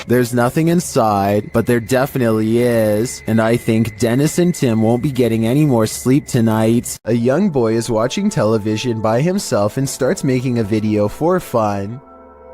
There's nothing inside, but there definitely is, and I think Dennis and Tim won't be getting any more sleep tonight. A young boy is watching television by himself and starts making a video for fun.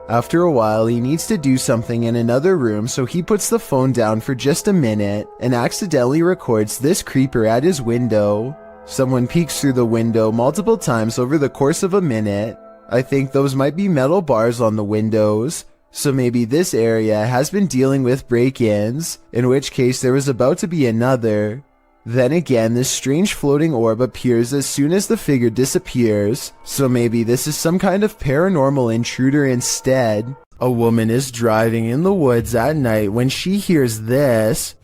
After a while, he needs to do something in another room, so he puts the phone down for just a minute and accidentally records this creeper at his window. Someone peeks through the window multiple times over the course of a minute. I think those might be metal bars on the windows, so maybe this area has been dealing with break-ins, in which case there was about to be another. Then again, this strange floating orb appears as soon as the figure disappears, so maybe this is some kind of paranormal intruder instead. A woman is driving in the woods at night when she hears this.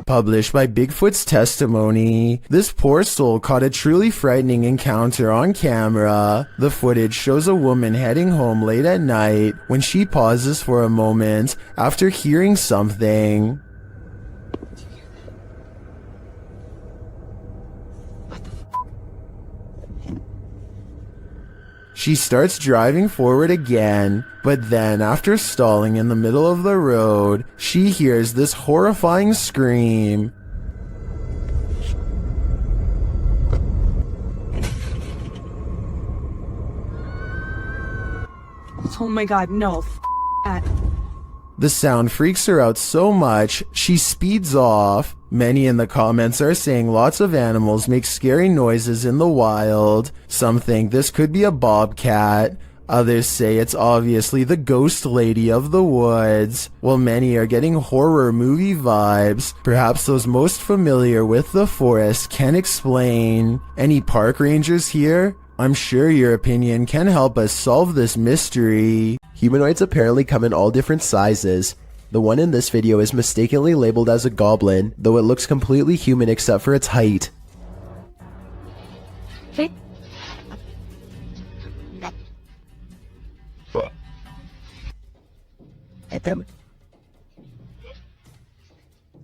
Published by Bigfoot's Testimony. This poor soul caught a truly frightening encounter on camera. The footage shows a woman heading home late at night when she pauses for a moment after hearing something. She starts driving forward again, but then after stalling in the middle of the road, she hears this horrifying scream. Oh my god, no. That. The sound freaks her out so much, she speeds off. Many in the comments are saying lots of animals make scary noises in the wild. Some think this could be a bobcat. Others say it's obviously the ghost lady of the woods, while many are getting horror movie vibes. Perhaps those most familiar with the forest can explain. Any park rangers here? I'm sure your opinion can help us solve this mystery. Humanoids apparently come in all different sizes. The one in this video is mistakenly labeled as a goblin, though it looks completely human except for its height.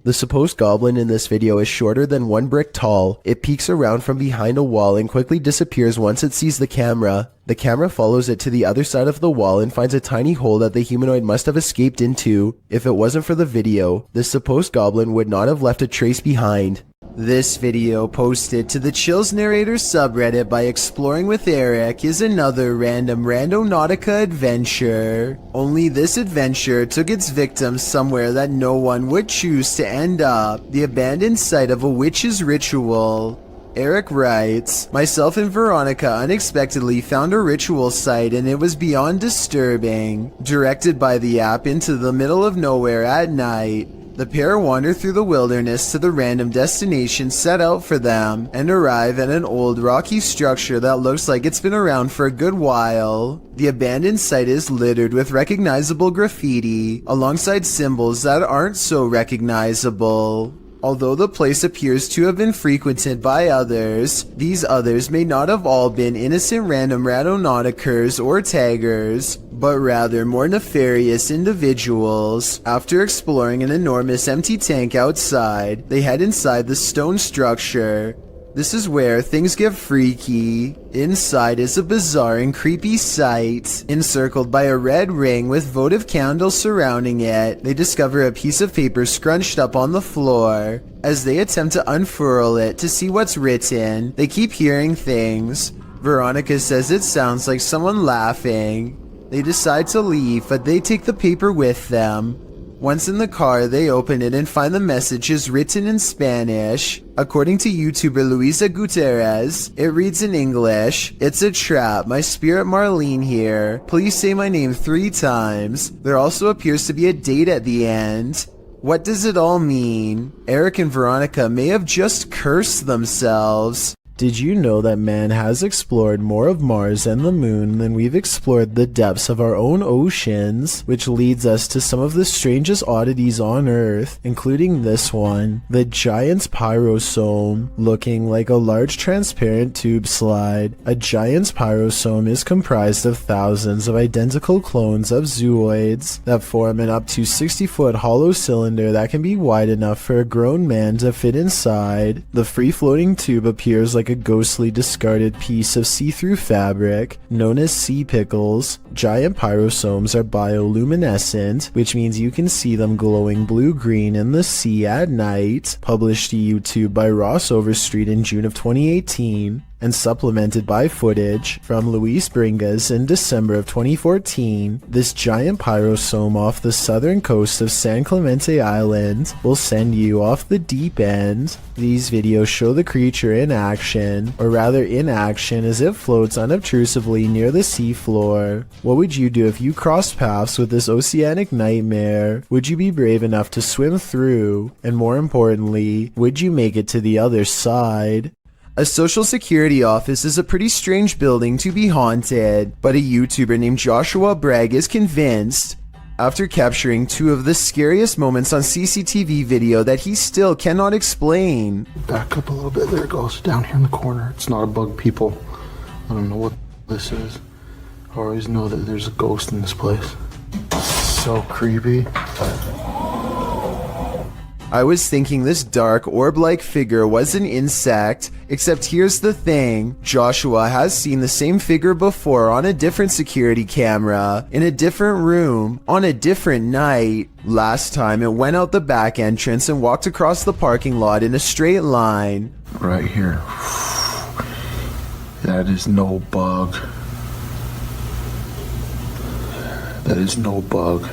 The supposed goblin in this video is shorter than 1 brick tall. It peeks around from behind a wall and quickly disappears once it sees the camera. The camera follows it to the other side of the wall and finds a tiny hole that the humanoid must have escaped into. If it wasn't for the video, this supposed goblin would not have left a trace behind. This video posted to the Chills Narrator subreddit by Exploring with Eric is another random Randonautica adventure. Only this adventure took its victims somewhere that no one would choose to end up, the abandoned site of a witch's ritual. Eric writes, myself and Veronica unexpectedly found a ritual site and it was beyond disturbing. Directed by the app into the middle of nowhere at night, the pair wander through the wilderness to the random destination set out for them and arrive at an old rocky structure that looks like it's been around for a good while. The abandoned site is littered with recognizable graffiti alongside symbols that aren't so recognizable. Although the place appears to have been frequented by others, these others may not have all been innocent random Randonauticers or taggers, but rather more nefarious individuals. After exploring an enormous empty tank outside, they head inside the stone structure. This is where things get freaky. Inside is a bizarre and creepy sight. Encircled by a red ring with votive candles surrounding it, they discover a piece of paper scrunched up on the floor. As they attempt to unfurl it to see what's written, they keep hearing things. Veronica says it sounds like someone laughing. They decide to leave, but they take the paper with them. Once in the car, they open it and find the messages written in Spanish. According to YouTuber Luisa Gutierrez, it reads in English, "It's a trap, my spirit Marlene here. Please say my name 3 times. There also appears to be a date at the end. What does it all mean? Eric and Veronica may have just cursed themselves." Did you know that man has explored more of Mars and the moon than we've explored the depths of our own oceans? Which leads us to some of the strangest oddities on Earth, including this one, the Giant's Pyrosome, looking like a large transparent tube slide. A Giant's Pyrosome is comprised of thousands of identical clones of zooids that form an up to 60-foot hollow cylinder that can be wide enough for a grown man to fit inside. The free-floating tube appears like a ghostly discarded piece of see-through fabric known as sea pickles. Giant pyrosomes are bioluminescent, which means you can see them glowing blue-green in the sea at night. Published to YouTube by Ross Overstreet in June of 2018. And supplemented by footage from Luis Bringas in December of 2014, this giant pyrosome off the southern coast of San Clemente Island will send you off the deep end. These videos show the creature in action, or rather inaction as it floats unobtrusively near the seafloor. What would you do if you crossed paths with this oceanic nightmare? Would you be brave enough to swim through? And more importantly, would you make it to the other side? A social security office is a pretty strange building to be haunted, but a YouTuber named Joshua Bragg is convinced, after capturing 2 of the scariest moments on CCTV video that he still cannot explain. Back up a little bit. There it goes. Down here in the corner. It's not a bug, people. I don't know what this is. I always know that there's a ghost in this place. So creepy. I was thinking this dark orb-like figure was an insect, except here's the thing, Joshua has seen the same figure before on a different security camera, in a different room, on a different night. Last time it went out the back entrance and walked across the parking lot in a straight line. Right here. That is no bug. that is no bug.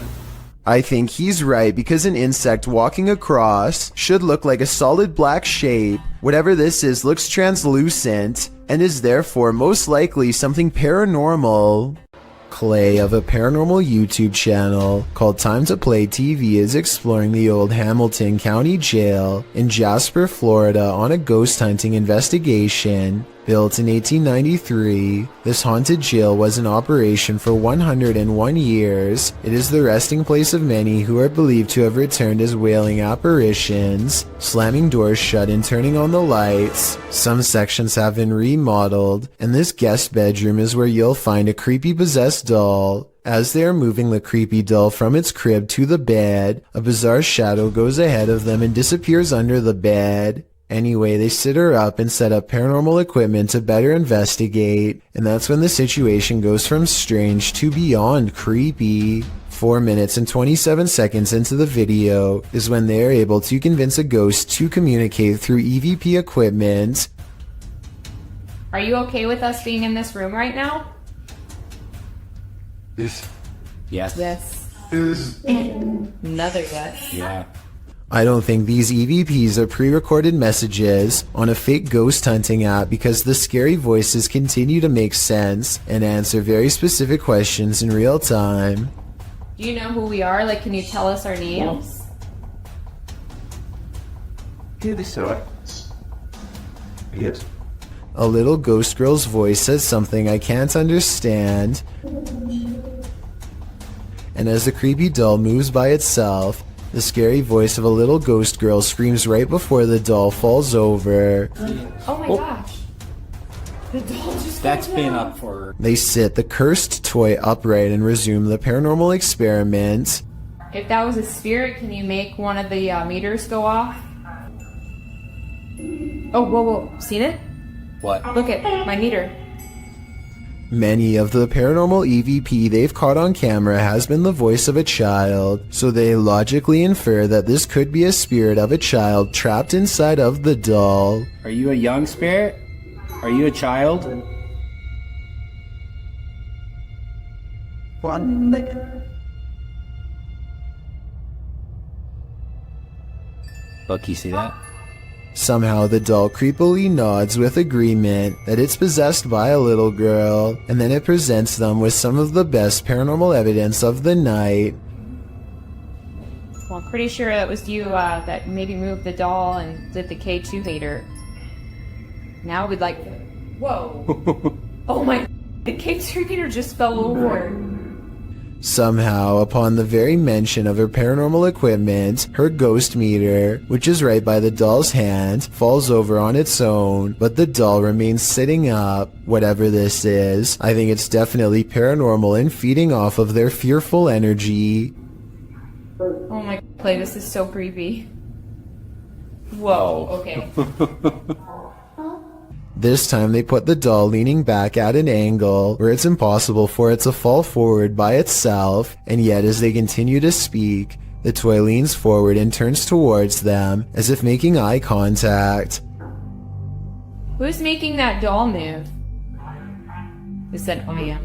I think he's right because an insect walking across should look like a solid black shape. Whatever this is looks translucent and is therefore most likely something paranormal. Clay of a paranormal YouTube channel called Time to Play TV is exploring the old Hamilton County Jail in Jasper, Florida on a ghost hunting investigation. Built in 1893, this haunted jail was in operation for 101 years. It is the resting place of many who are believed to have returned as wailing apparitions, slamming doors shut and turning on the lights. Some sections have been remodeled, and this guest bedroom is where you'll find a creepy possessed doll. As they are moving the creepy doll from its crib to the bed, a bizarre shadow goes ahead of them and disappears under the bed. Anyway, they sit her up and set up paranormal equipment to better investigate, and that's when the situation goes from strange to beyond creepy. 4 minutes and 27 seconds into the video is when they are able to convince a ghost to communicate through EVP equipment. Are you okay with us being in this room right now? Yes. Yes. Yes. Yes. Another yes. Yeah. I don't think these EVPs are pre-recorded messages on a fake ghost hunting app because the scary voices continue to make sense and answer very specific questions in real time. Do you know who we are? Like, can you tell us our names? Yes. A little ghost girl's voice says something I can't understand. And as the creepy doll moves by itself, the scary voice of a little ghost girl screams right before the doll falls over. Oh my gosh. The doll just That's fell been down. up for... They sit the cursed toy upright and resume the paranormal experiment. If that was a spirit, can you make one of the meters go off? Oh, whoa. Seen it? What? Look at my meter. Many of the paranormal EVP they've caught on camera has been the voice of a child, so they logically infer that this could be a spirit of a child trapped inside of the doll. Are you a young spirit? Are you a child? Look, you see that? Somehow the doll creepily nods with agreement that it's possessed by a little girl, and then it presents them with some of the best paranormal evidence of the night. Well, I'm pretty sure that was you that maybe moved the doll and did the K2 hater. Now we'd like to... Whoa. Oh my... The K2 hater just fell over. Somehow, upon the very mention of her paranormal equipment, her ghost meter, which is right by the doll's hand, falls over on its own, but the doll remains sitting up. Whatever this is, I think it's definitely paranormal and feeding off of their fearful energy. Oh my... Clay, this is so creepy. Whoa, okay. This time they put the doll leaning back at an angle where it's impossible for it to fall forward by itself, and yet as they continue to speak, the toy leans forward and turns towards them as if making eye contact. Who's making that doll move? Who said, I am?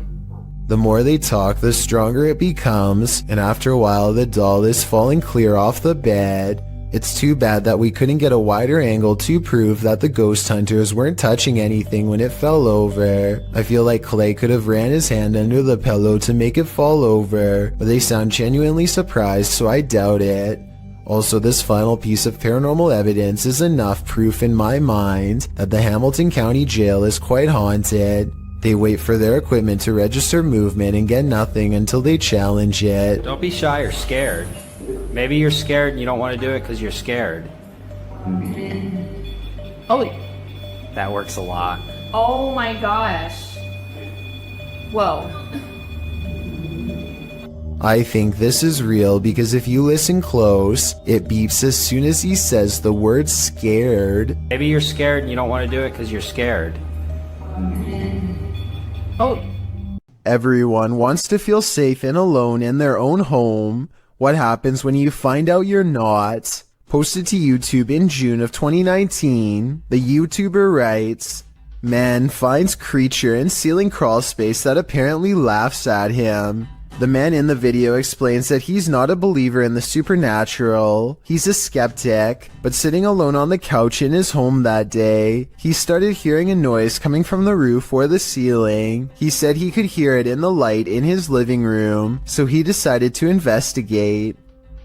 The more they talk, the stronger it becomes, and after a while the doll is falling clear off the bed. It's too bad that we couldn't get a wider angle to prove that the ghost hunters weren't touching anything when it fell over. I feel like Clay could have ran his hand under the pillow to make it fall over, but they sound genuinely surprised, so I doubt it. Also, this final piece of paranormal evidence is enough proof in my mind that the Hamilton County Jail is quite haunted. They wait for their equipment to register movement and get nothing until they challenge it. Don't be shy or scared. Maybe you're scared and you don't want to do it because you're scared. Oh, That works a lot. oh my gosh. Whoa. I think this is real because if you listen close, it beeps as soon as he says the word scared. Maybe you're scared and you don't want to do it because you're scared. Oh, Everyone wants to feel safe and alone in their own home. What happens when you find out you're not? Posted to YouTube in June of 2019, the YouTuber writes, "Man finds creature in ceiling crawl space that apparently laughs at him. The man in the video explains that he's not a believer in the supernatural, he's a skeptic, but sitting alone on the couch in his home that day, he started hearing a noise coming from the roof or the ceiling. He said he could hear it in the light in his living room, so he decided to investigate.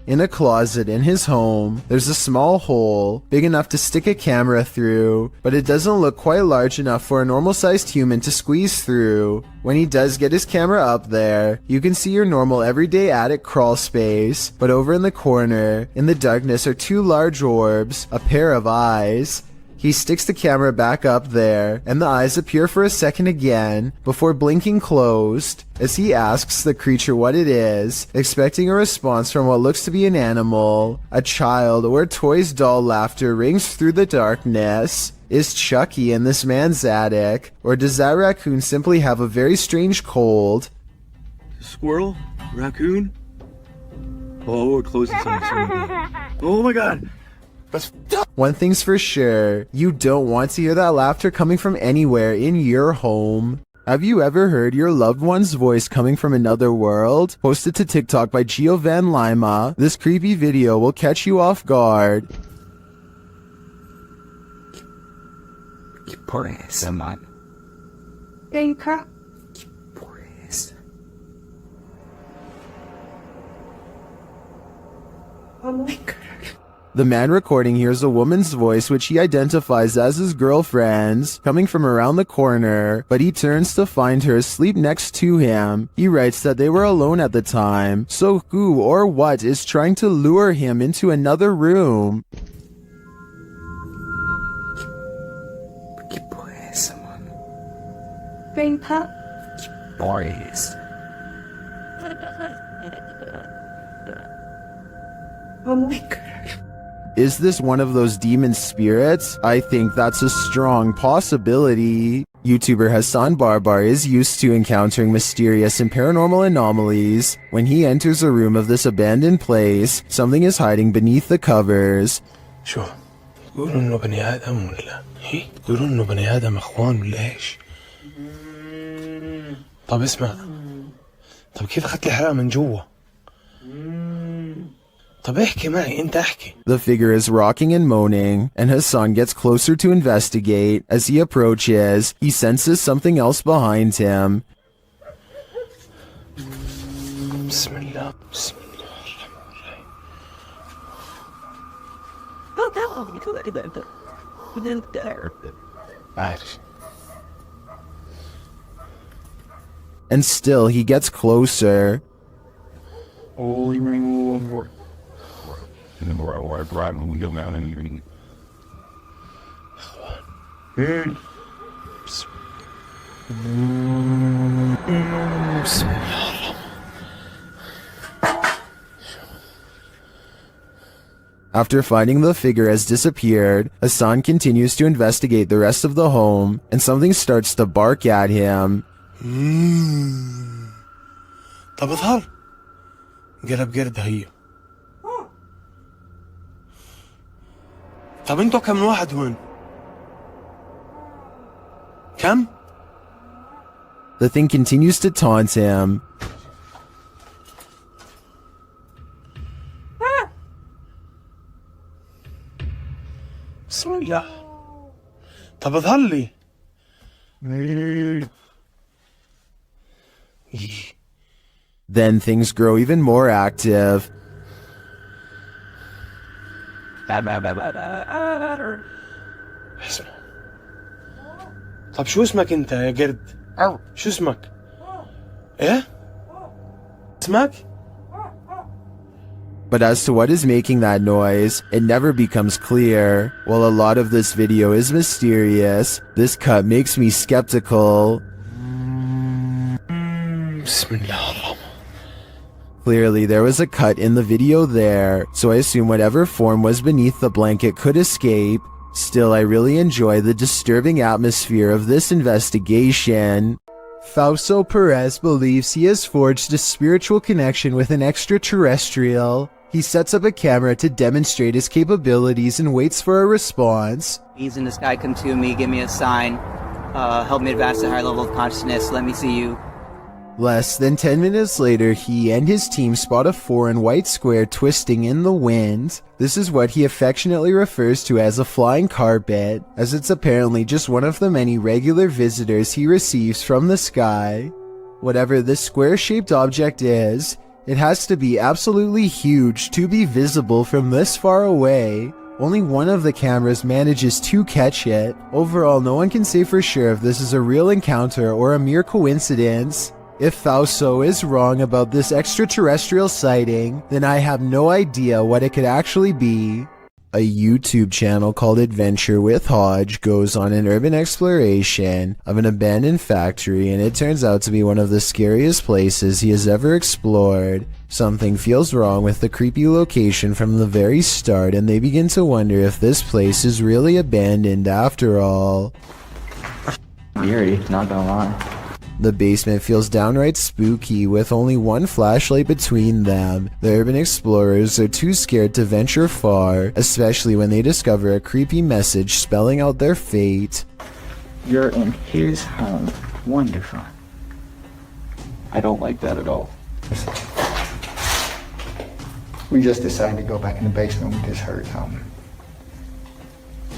In a closet in his home, there's a small hole, big enough to stick a camera through, but it doesn't look quite large enough for a normal-sized human to squeeze through. When he does get his camera up there, you can see your normal everyday attic crawl space, but over in the corner, in the darkness are two large orbs, a pair of eyes. He sticks the camera back up there, and the eyes appear for a second again, before blinking closed, as he asks the creature what it is, expecting a response from what looks to be an animal. A child or a toy's doll laughter rings through the darkness. Is Chucky in this man's attic, or does that raccoon simply have a very strange cold? Squirrel? Raccoon? Oh, it closes on something. Oh my god! One thing's for sure, you don't want to hear that laughter coming from anywhere in your home. Have you ever heard your loved one's voice coming from another world? Posted to TikTok by Gio Van Lima, this creepy video will catch you off guard. Por eso, man. Venka. Por eso. Oh my god. The man recording hears a woman's voice which he identifies as his girlfriend's, coming from around the corner, but he turns to find her asleep next to him. He writes that they were alone at the time, so who or what is trying to lure him into another room? ¿Qué por eso, man? Venka. Por eso. Oh my god. Is this one of those demon spirits? I think that's a strong possibility. YouTuber Hassan Barbar is used to encountering mysterious and paranormal anomalies. When he enters a room of this abandoned place, something is hiding beneath the covers. شو تقولوا انه بني ادم ولا ايه؟ تقولوا انه بني ادم اخوان ولا ايش؟ طب اسمع، طب كيف اخذت الحرام من جوا؟ طب احكي معي، انت احكي. The figure is rocking and moaning, and Hassan gets closer to investigate. As he approaches, he senses something else behind him. بسم الله بسم الله الرحمن الرحيم. عارف. And still he gets closer. After finding the figure has disappeared, Hassan continues to investigate the rest of the home, and something starts to bark at him. طب اظهر قلب قرد هي. طب انتوا كم واحد هون؟ كم؟ The thing continues to taunt him. بسم الله. طب اظهر لي. Then things grow even more active. طب شو اسمك انت يا قرد؟ شو اسمك؟ ايه؟ اسمك؟ But as to what is making that noise, it never becomes clear. While a lot of this video is mysterious, this cut makes me skeptical. Clearly, there was a cut in the video there, so I assume whatever form was beneath the blanket could escape. Still, I really enjoy the disturbing atmosphere of this investigation. Fausto Perez believes he has forged a spiritual connection with an extraterrestrial. He sets up a camera to demonstrate his capabilities and waits for a response. He's in the sky, come to me, give me a sign, help me advance to a higher level of consciousness, let me see you. Less than 10 minutes later, he and his team spot a foreign white square twisting in the wind. This is what he affectionately refers to as a flying carpet, as it's apparently just one of the many regular visitors he receives from the sky. Whatever this square-shaped object is, it has to be absolutely huge to be visible from this far away. Only one of the cameras manages to catch it. Overall, no one can say for sure if this is a real encounter or a mere coincidence. If Fausto is wrong about this extraterrestrial sighting, then I have no idea what it could actually be. A YouTube channel called Adventure with Hodge goes on an urban exploration of an abandoned factory, and it turns out to be one of the scariest places he has ever explored. Something feels wrong with the creepy location from the very start, and they begin to wonder if this place is really abandoned after all. Eerie, not gonna lie. The basement feels downright spooky with only one flashlight between them. The urban explorers are too scared to venture far, especially when they discover a creepy message spelling out their fate. You're in his home. Wonderful. I don't like that at all. We just decided to go back in the basement. We just heard something.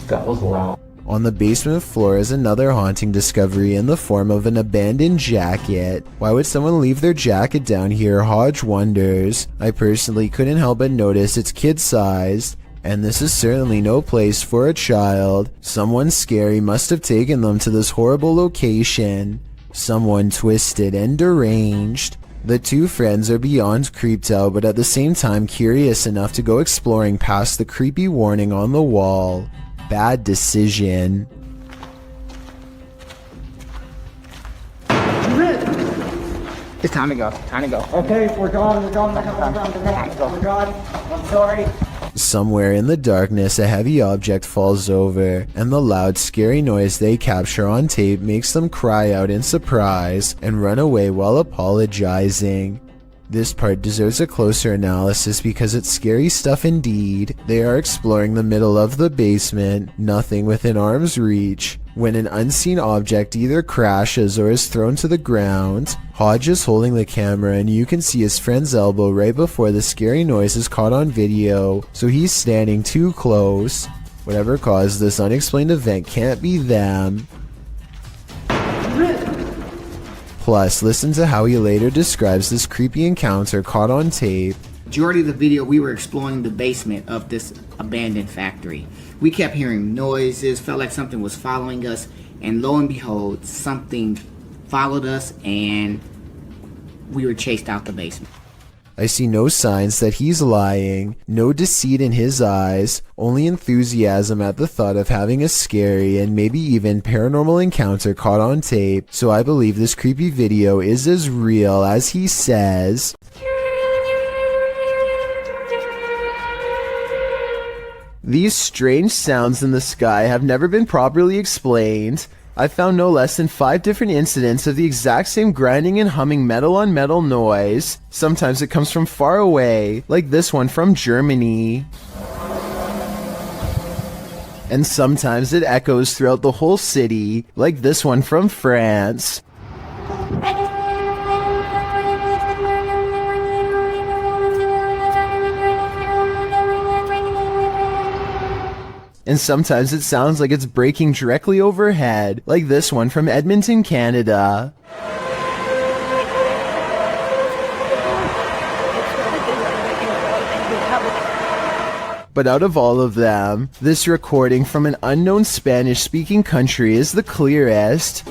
That was loud. On the basement floor is another haunting discovery in the form of an abandoned jacket. Why would someone leave their jacket down here? Hodge wonders. I personally couldn't help but notice it's kid-sized, and this is certainly no place for a child. Someone scary must have taken them to this horrible location. Someone twisted and deranged. The two friends are beyond creeped out, but at the same time curious enough to go exploring past the creepy warning on the wall. Bad decision. It's time to go. Time to go. Okay, we're gone. We're gone. We're gone. I'm sorry. Somewhere in the darkness, a heavy object falls over, and the loud, scary noise they capture on tape makes them cry out in surprise and run away while apologizing. This part deserves a closer analysis because it's scary stuff indeed. They are exploring the middle of the basement, nothing within arm's reach, when an unseen object either crashes or is thrown to the ground. Hodge is holding the camera, and you can see his friend's elbow right before the scary noise is caught on video, so he's standing too close. Whatever caused this unexplained event can't be them. Plus, listen to how he later describes this creepy encounter caught on tape. Majority of the video, we were exploring the basement of this abandoned factory. We kept hearing noises, felt like something was following us, and lo and behold, something followed us and we were chased out the basement. I see no signs that he's lying, no deceit in his eyes, only enthusiasm at the thought of having a scary and maybe even paranormal encounter caught on tape, so I believe this creepy video is as real as he says. These strange sounds in the sky have never been properly explained. I found no less than 5 different incidents of the exact same grinding and humming metal on metal noise. Sometimes it comes from far away, like this one from Germany. And sometimes it echoes throughout the whole city, like this one from France. And sometimes it sounds like it's breaking directly overhead, like this one from Edmonton, Canada. But out of all of them, this recording from an unknown Spanish-speaking country is the clearest.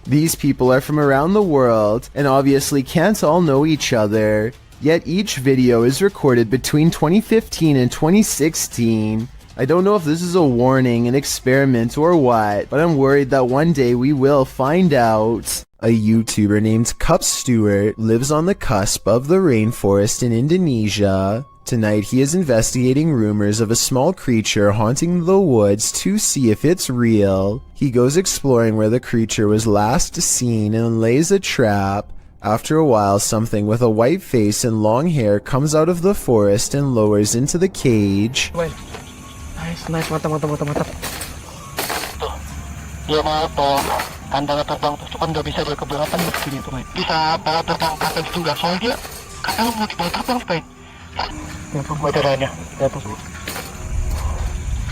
These people are from around the world, and obviously can't all know each other. Yet each video is recorded between 2015 and 2016. I don't know if this is a warning, an experiment, or what, but I'm worried that one day we will find out. A YouTuber named Cup Stewart lives on the cusp of the rainforest in Indonesia. Tonight he is investigating rumors of a small creature haunting the woods to see if it's real. He goes exploring where the creature was last seen and lays a trap. After a while, something with a white face and long hair comes out of the forest and lowers into the cage. Wait, Nice. Mantap. Tuh. Dia mau toh kandang terbang tuh kan nggak bisa berkeberatan begini tuh, Mike. Bisa bawa terbang ke atas juga, soalnya kadang mau dibawa terbang, Mike. Ini tuh modelannya. Ya tuh.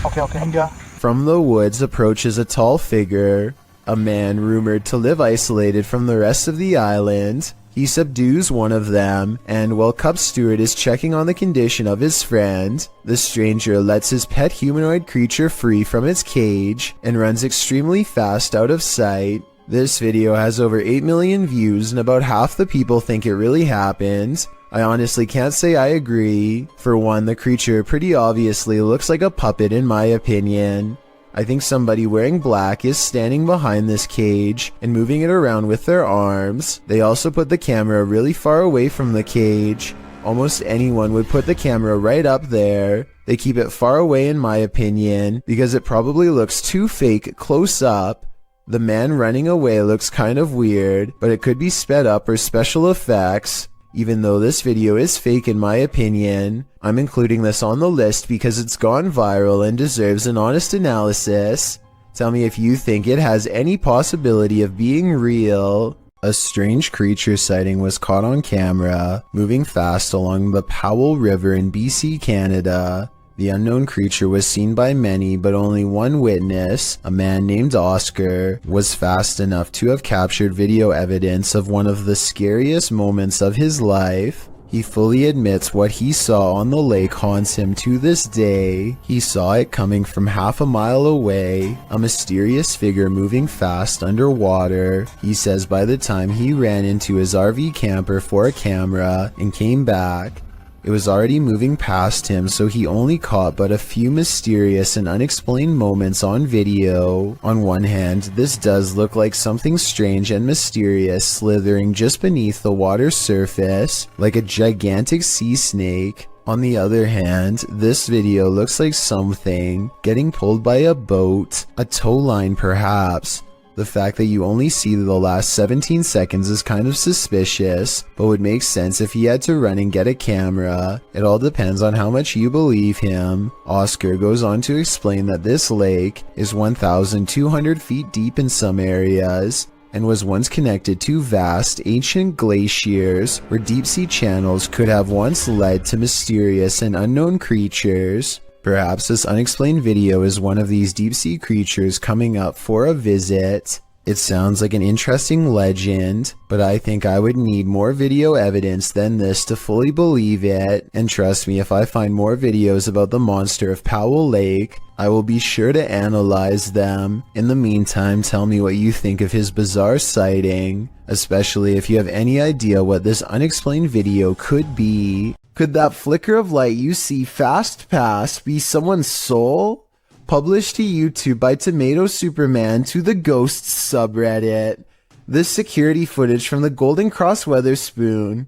Oke, enggak. From the woods approaches a tall figure, a man rumored to live isolated from the rest of the island. He subdues one of them, and while Cup Stewart is checking on the condition of his friend, the stranger lets his pet humanoid creature free from its cage and runs extremely fast out of sight. This video has over 8 million views, and about half the people think it really happened. I honestly can't say I agree. For one, the creature pretty obviously looks like a puppet in my opinion. I think somebody wearing black is standing behind this cage and moving it around with their arms. They also put the camera really far away from the cage. Almost anyone would put the camera right up there. They keep it far away in my opinion because it probably looks too fake close up. The man running away looks kind of weird, but it could be sped up or special effects. Even though this video is fake in my opinion, I'm including this on the list because it's gone viral and deserves an honest analysis. Tell me if you think it has any possibility of being real. A strange creature sighting was caught on camera, moving fast along the Powell River in BC, Canada. The unknown creature was seen by many, but only one witness, a man named Oscar, was fast enough to have captured video evidence of one of the scariest moments of his life. He fully admits what he saw on the lake haunts him to this day. He saw it coming from half a mile away, a mysterious figure moving fast underwater. He says by the time he ran into his RV camper for a camera and came back, it was already moving past him, so he only caught but a few mysterious and unexplained moments on video. On one hand, this does look like something strange and mysterious slithering just beneath the water's surface, like a gigantic sea snake. On the other hand, this video looks like something getting pulled by a boat, a tow line perhaps. The fact that you only see the last 17 seconds is kind of suspicious, but would make sense if he had to run and get a camera. It all depends on how much you believe him. Oscar goes on to explain that this lake is 1,200 feet deep in some areas, and was once connected to vast ancient glaciers where deep-sea channels could have once led to mysterious and unknown creatures. Perhaps this unexplained video is one of these deep-sea creatures coming up for a visit. It sounds like an interesting legend, but I think I would need more video evidence than this to fully believe it. And trust me, if I find more videos about the monster of Powell Lake, I will be sure to analyze them. In the meantime, tell me what you think of his bizarre sighting, especially if you have any idea what this unexplained video could be. Could that flicker of light you see fast past be someone's soul? Published to YouTube by Tomato Superman to the Ghosts subreddit. This security footage from the Golden Cross Weatherspoon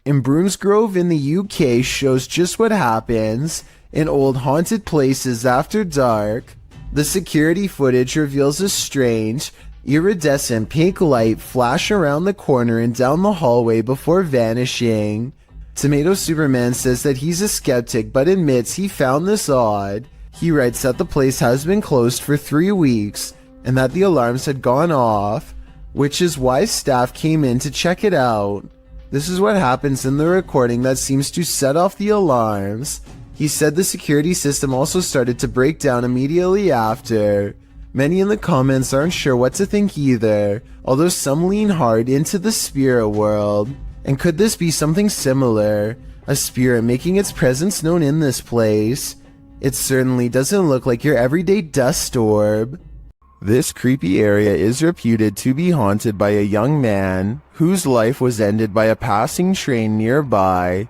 in Broomsgrove in the UK shows just what happens in old haunted places after dark. The security footage reveals a strange, iridescent pink light flash around the corner and down the hallway before vanishing. Tomato Superman says that he's a skeptic but admits he found this odd. He writes that the place has been closed for 3 weeks and that the alarms had gone off, which is why staff came in to check it out. This is what happens in the recording that seems to set off the alarms. He said the security system also started to break down immediately after. Many in the comments aren't sure what to think either, although some lean hard into the spirit world. And could this be something similar? A spirit making its presence known in this place? It certainly doesn't look like your everyday dust orb. This creepy area is reputed to be haunted by a young man whose life was ended by a passing train nearby.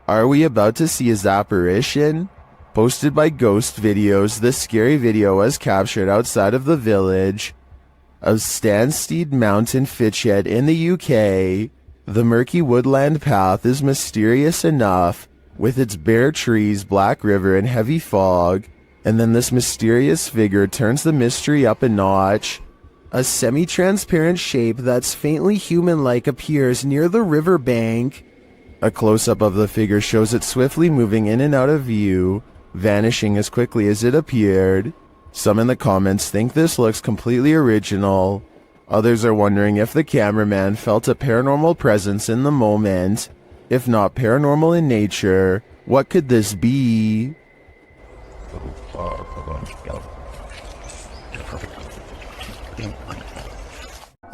Are we about to see his apparition? Posted by Ghost Videos, this scary video was captured outside of the village of Stanstead Mountain, Fitchhead in the UK. The murky woodland path is mysterious enough, with its bare trees, black river, and heavy fog, and then this mysterious figure turns the mystery up a notch. A semi-transparent shape that's faintly human-like appears near the riverbank. A close-up of the figure shows it swiftly moving in and out of view, vanishing as quickly as it appeared. Some in the comments think this looks completely original. Others are wondering if the cameraman felt a paranormal presence in the moment. If not paranormal in nature, what could this be?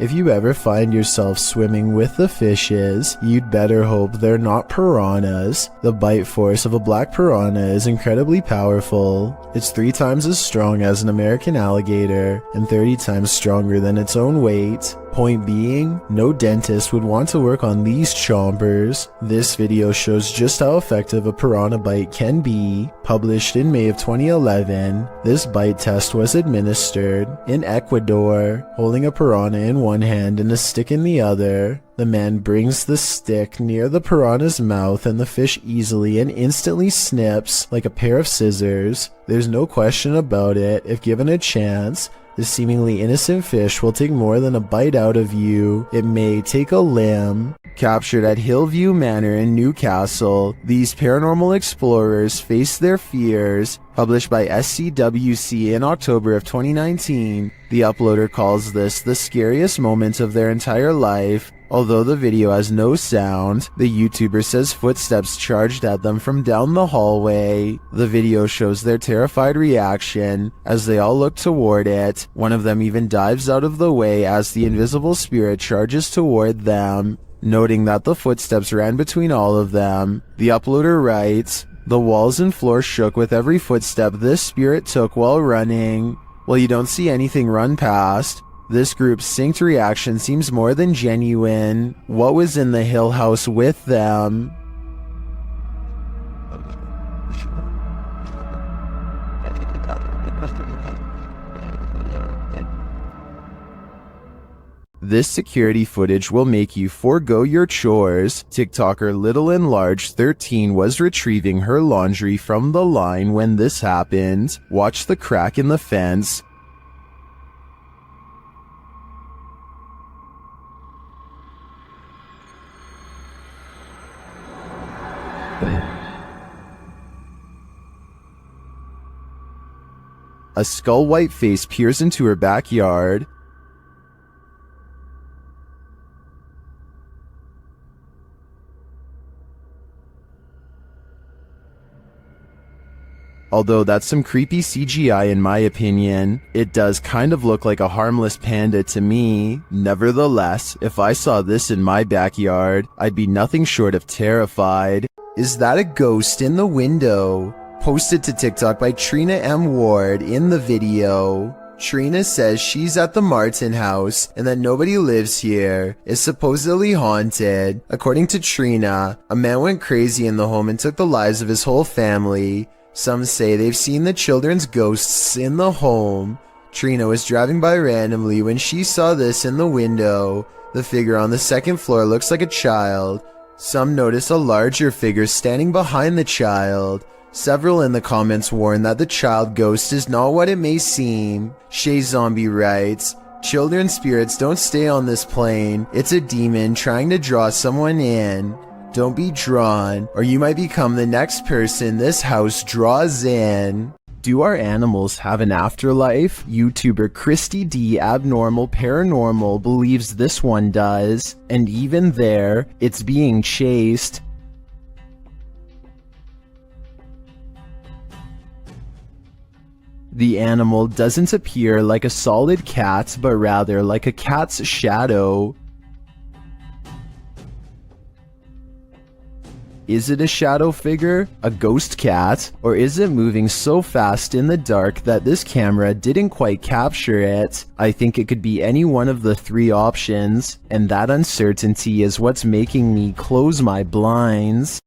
If you ever find yourself swimming with the fishes, you'd better hope they're not piranhas. The bite force of a black piranha is incredibly powerful. It's 3 times as strong as an American alligator and 30 times stronger than its own weight. Point being, no dentist would want to work on these chompers. This video shows just how effective a piranha bite can be. Published in May of 2011, this bite test was administered in Ecuador. Holding a piranha in one hand and a stick in the other, the man brings the stick near the piranha's mouth and the fish easily and instantly snips like a pair of scissors. There's no question about it. If given a chance, this seemingly innocent fish will take more than a bite out of you. It may take a limb. Captured at Hillview Manor in Newcastle, these paranormal explorers face their fears. Published by SCWC in October of 2019, the uploader calls this the scariest moment of their entire life. Although the video has no sound, the YouTuber says footsteps charged at them from down the hallway. The video shows their terrified reaction as they all look toward it. One of them even dives out of the way as the invisible spirit charges toward them. Noting that the footsteps ran between all of them, the uploader writes, "The walls and floor shook with every footstep this spirit took while running." While you don't see anything run past, this group's synced reaction seems more than genuine. What was in the Hill House with them? This security footage will make you forego your chores. TikToker Little and Large 13 was retrieving her laundry from the line when this happened. Watch the crack in the fence. A skull-white face peers into her backyard. Although that's some creepy CGI in my opinion, it does kind of look like a harmless panda to me. Nevertheless, if I saw this in my backyard, I'd be nothing short of terrified. Is that a ghost in the window? Posted to TikTok by Trina M. Ward in the video. Trina says she's at the Martin house and that nobody lives here. It's supposedly haunted. According to Trina, a man went crazy in the home and took the lives of his whole family. Some say they've seen the children's ghosts in the home. Trina was driving by randomly when she saw this in the window. The figure on the second floor looks like a child. Some notice a larger figure standing behind the child. Several in the comments warn that the child ghost is not what it may seem. Shay Zombie writes, "Children spirits don't stay on this plane. It's a demon trying to draw someone in. Don't be drawn, or you might become the next person this house draws in." Do our animals have an afterlife? YouTuber Christy D Abnormal Paranormal believes this one does, and even there, it's being chased. The animal doesn't appear like a solid cat, but rather like a cat's shadow. Is it a shadow figure, a ghost cat, or is it moving so fast in the dark that this camera didn't quite capture it? I think it could be any one of the 3 options, and that uncertainty is what's making me close my blinds.